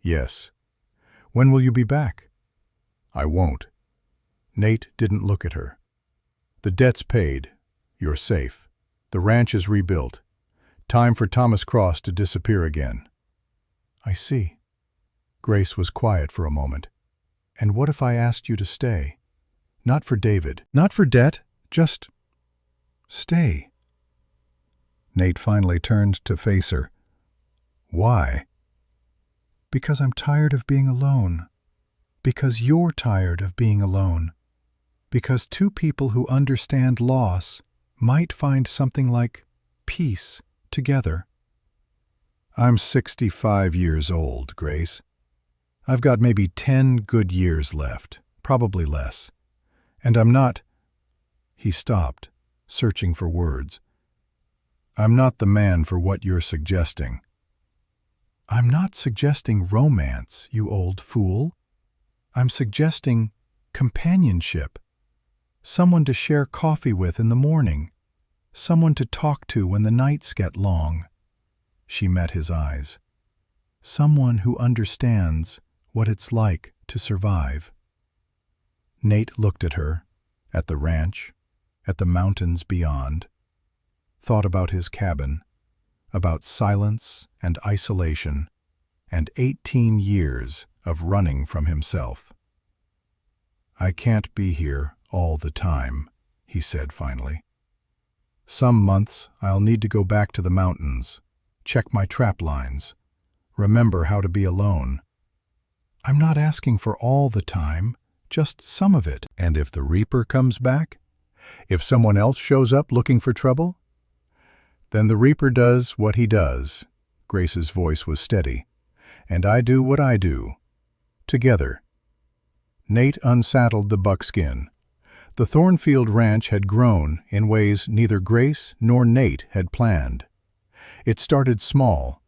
"Yes." "When will you be back?" "I won't." Nate didn't look at her. "The debt's paid. You're safe. The ranch is rebuilt. Time for Thomas Cross to disappear again." "I see." Grace was quiet for a moment. "And what if I asked you to stay? Not for David. Not for debt. Just stay." Nate finally turned to face her. "Why?" "Because I'm tired of being alone. Because you're tired of being alone. Because 2 people who understand loss might find something like peace together." "I'm 65 years old, Grace. I've got maybe 10 good years left, probably less. And I'm not—" He stopped, searching for words. "I'm not the man for what you're suggesting." "I'm not suggesting romance, you old fool. I'm suggesting companionship. Someone to share coffee with in the morning. Someone to talk to when the nights get long." She met his eyes. "Someone who understands what it's like to survive." Nate looked at her, at the ranch, at the mountains beyond, thought about his cabin, about silence and isolation, and 18 years of running from himself. "I can't be here all the time," he said finally. "Some months I'll need to go back to the mountains, check my trap lines, remember how to be alone." "I'm not asking for all the time, just some of it." "And if the Reaper comes back? If someone else shows up looking for trouble?" "Then the Reaper does what he does." Grace's voice was steady. "And I do what I do. Together." Nate unsaddled the buckskin. The Thornfield Ranch had grown in ways neither Grace nor Nate had planned. It started small,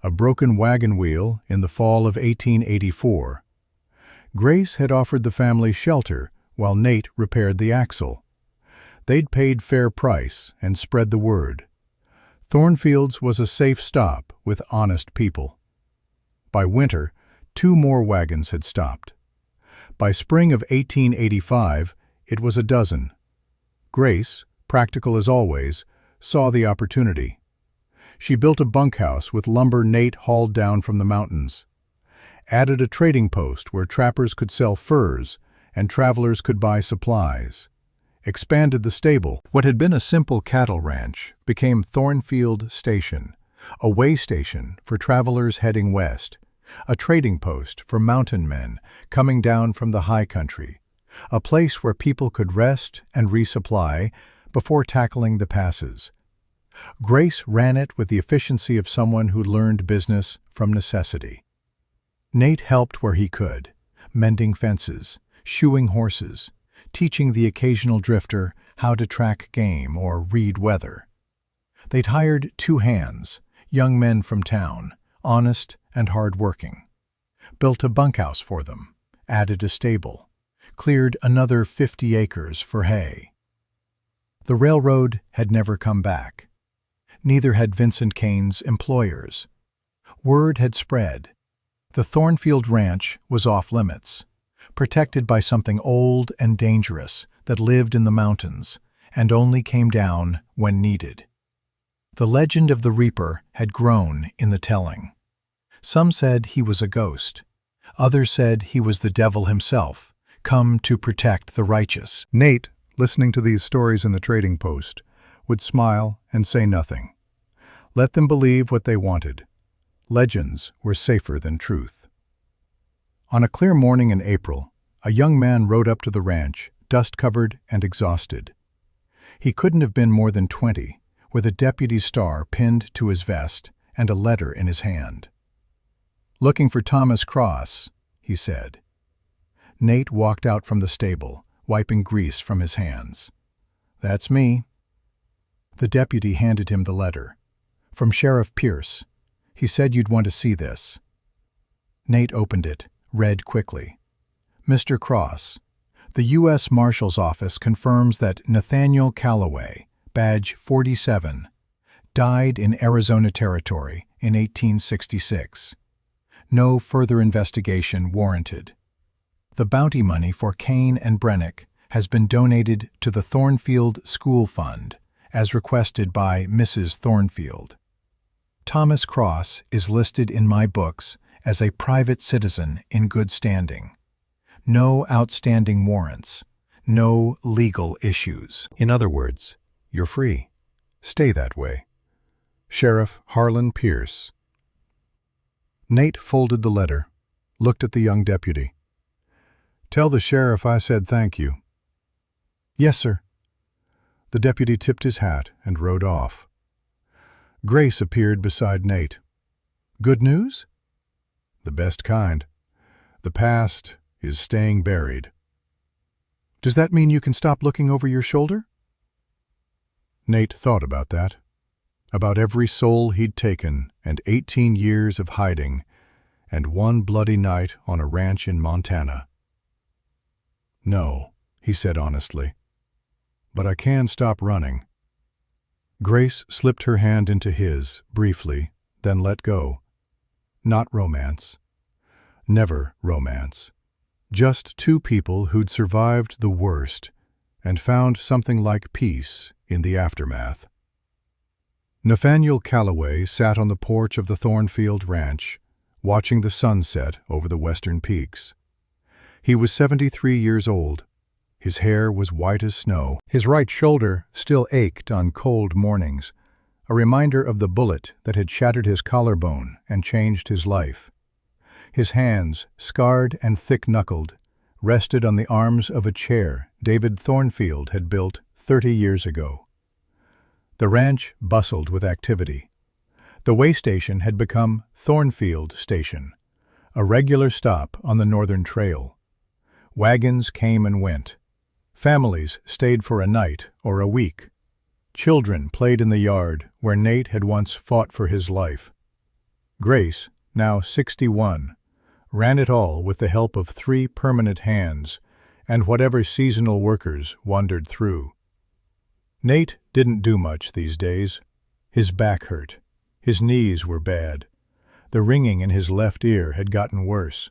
a broken wagon wheel in the fall of 1884. Grace had offered the family shelter while Nate repaired the axle. They'd paid fair price and spread the word. Thornfield's was a safe stop with honest people. By winter, 2 more wagons had stopped. By spring of 1885, it was a dozen. Grace, practical as always, saw the opportunity. She built a bunkhouse with lumber Nate hauled down from the mountains, added a trading post where trappers could sell furs and travelers could buy supplies, expanded the stable. What had been a simple cattle ranch became Thornfield Station, a way station for travelers heading west, a trading post for mountain men coming down from the high country, a place where people could rest and resupply before tackling the passes. Grace ran it with the efficiency of someone who learned business from necessity. Nate helped where he could, mending fences, shoeing horses, teaching the occasional drifter how to track game or read weather. They'd hired 2 hands, young men from town, honest and hard-working, built a bunkhouse for them, added a stable, cleared another 50 acres for hay. The railroad had never come back. Neither had Vincent Kane's employers. Word had spread. The Thornfield Ranch was off-limits, protected by something old and dangerous that lived in the mountains and only came down when needed. The legend of the Reaper had grown in the telling. Some said he was a ghost. Others said he was the devil himself, come to protect the righteous. Nate, listening to these stories in the trading post, would smile and say nothing. Let them believe what they wanted. Legends were safer than truth. On a clear morning in April, a young man rode up to the ranch, dust-covered and exhausted. He couldn't have been more than 20, with a deputy's star pinned to his vest and a letter in his hand. "Looking for Thomas Cross," he said. Nate walked out from the stable, wiping grease from his hands. "That's me." The deputy handed him the letter. "From Sheriff Pierce. He said you'd want to see this." Nate opened it, read quickly. "Mr. Cross, the U.S. Marshal's Office confirms that Nathaniel Calloway, badge 47, died in Arizona Territory in 1866. No further investigation warranted. The bounty money for Kane and Brennick has been donated to the Thornfield School Fund, as requested by Mrs. Thornfield. Thomas Cross is listed in my books as a private citizen in good standing. No outstanding warrants. No legal issues." In other words, you're free. Stay that way. Sheriff Harlan Pierce. Nate folded the letter, looked at the young deputy. "Tell the sheriff I said thank you." "Yes, sir." The deputy tipped his hat and rode off. Grace appeared beside Nate. "Good news?" "The best kind. The past is staying buried." "Does that mean you can stop looking over your shoulder?" Nate thought about that. About every soul he'd taken and 18 years of hiding and one bloody night on a ranch in Montana. "No," he said honestly. "But I can stop running." Grace slipped her hand into his, briefly, then let go. Not romance. Never romance. Just two people who'd survived the worst and found something like peace in the aftermath. Nathaniel Calloway sat on the porch of the Thornfield Ranch, watching the sunset over the western peaks. He was 73 years old. His hair was white as snow. His right shoulder still ached on cold mornings, a reminder of the bullet that had shattered his collarbone and changed his life. His hands, scarred and thick-knuckled, rested on the arms of a chair David Thornfield had built 30 years ago. The ranch bustled with activity. The way station had become Thornfield Station, a regular stop on the Northern Trail. Wagons came and went. Families stayed for a night or a week. Children played in the yard where Nate had once fought for his life. Grace, now 61, ran it all with the help of 3 permanent hands and whatever seasonal workers wandered through. Nate didn't do much these days. His back hurt. His knees were bad. The ringing in his left ear had gotten worse.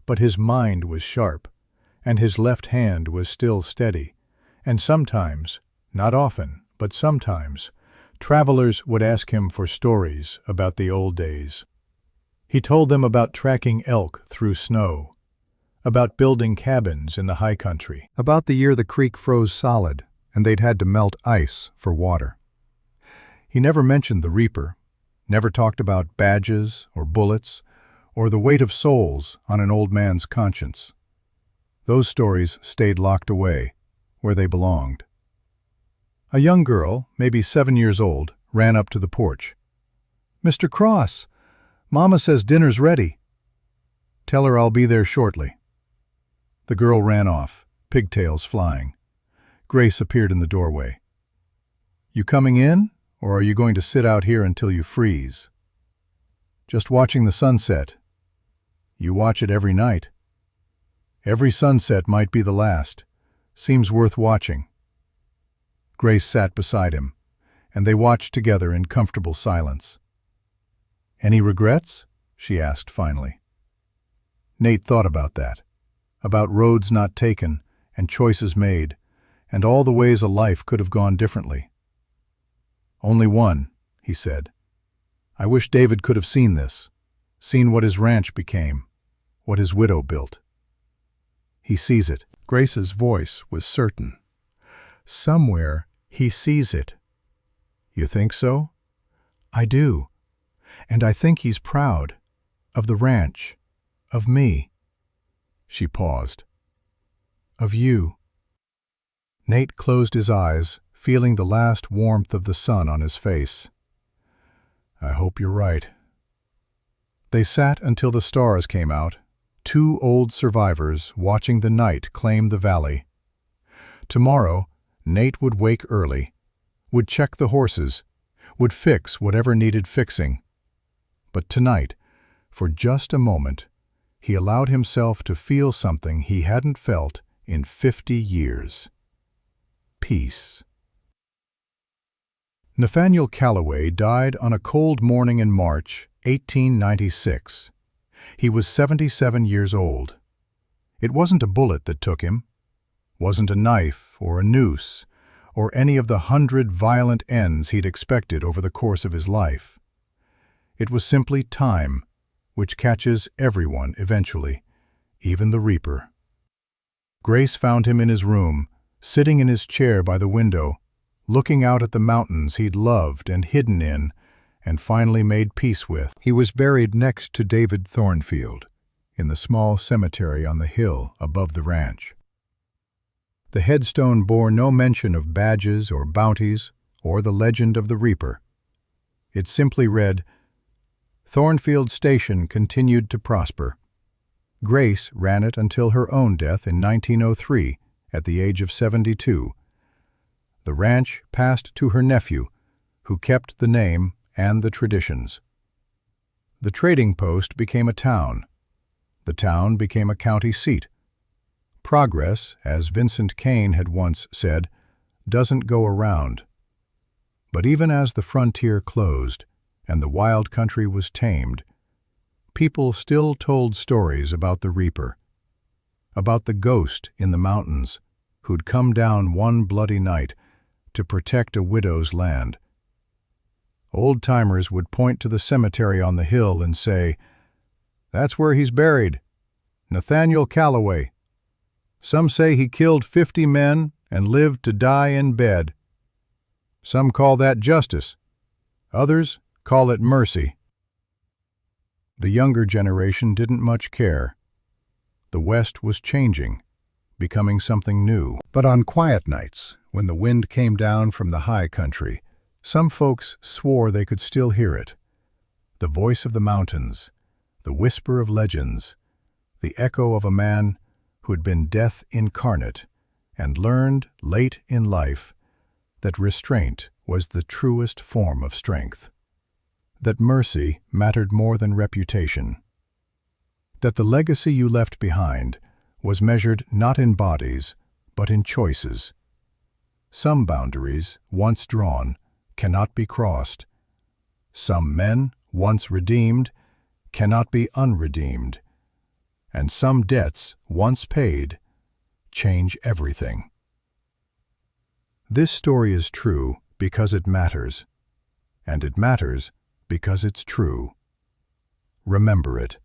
But his mind was sharp, and his left hand was still steady, and sometimes, not often, but sometimes, travelers would ask him for stories about the old days. He told them about tracking elk through snow, about building cabins in the high country, about the year the creek froze solid and they'd had to melt ice for water. He never mentioned the Reaper, never talked about badges or bullets or the weight of souls on an old man's conscience. Those stories stayed locked away, where they belonged. A young girl, maybe 7 years old, ran up to the porch. "Mr. Cross, Mama says dinner's ready." "Tell her I'll be there shortly." The girl ran off, pigtails flying. Grace appeared in the doorway. "You coming in, or are you going to sit out here until you freeze?" "Just watching the sunset." "You watch it every night." "Every sunset might be the last. Seems worth watching." Grace sat beside him, and they watched together in comfortable silence. "Any regrets?" she asked finally. Nate thought about that, about roads not taken and choices made, and all the ways a life could have gone differently. "Only one," he said. "I wish David could have seen this, seen what his ranch became, what his widow built. He sees it." Grace's voice was certain. "Somewhere he sees it." "You think so?" "I do. And I think he's proud. Of the ranch. Of me." She paused. "Of you." Nate closed his eyes, feeling the last warmth of the sun on his face. "I hope you're right." They sat until the stars came out, two old survivors watching the night claim the valley. Tomorrow, Nate would wake early, would check the horses, would fix whatever needed fixing. But tonight, for just a moment, he allowed himself to feel something he hadn't felt in 50 years. Peace. Nathaniel Calloway died on a cold morning in March, 1896. He was 77 years old. It wasn't a bullet that took him, wasn't a knife or a noose, or any of the 100 violent ends he'd expected over the course of his life. It was simply time, which catches everyone eventually, even the Reaper. Grace found him in his room, sitting in his chair by the window, looking out at the mountains he'd loved and hidden in, and finally made peace with. He was buried next to David Thornfield, in the small cemetery on the hill above the ranch. The headstone bore no mention of badges or bounties or the legend of the Reaper. It simply read, "Thornfield Station continued to prosper." Grace ran it until her own death in 1903, at the age of 72. The ranch passed to her nephew, who kept the name and the traditions. The trading post became a town. The town became a county seat. Progress, as Vincent Kane had once said, doesn't go around. But even as the frontier closed and the wild country was tamed, people still told stories about the Reaper, about the ghost in the mountains who'd come down one bloody night to protect a widow's land. Old-timers would point to the cemetery on the hill and say, "That's where he's buried, Nathaniel Calloway. Some say he killed 50 men and lived to die in bed. Some call that justice. Others call it mercy." The younger generation didn't much care. The West was changing, becoming something new. But on quiet nights, when the wind came down from the high country, some folks swore they could still hear it. The voice of the mountains, the whisper of legends, the echo of a man who had been death incarnate and learned late in life that restraint was the truest form of strength, that mercy mattered more than reputation, that the legacy you left behind was measured not in bodies but in choices. Some boundaries, once drawn, cannot be crossed. Some men, once redeemed, cannot be unredeemed. And some debts, once paid, change everything. This story is true because it matters, and it matters because it's true. Remember it.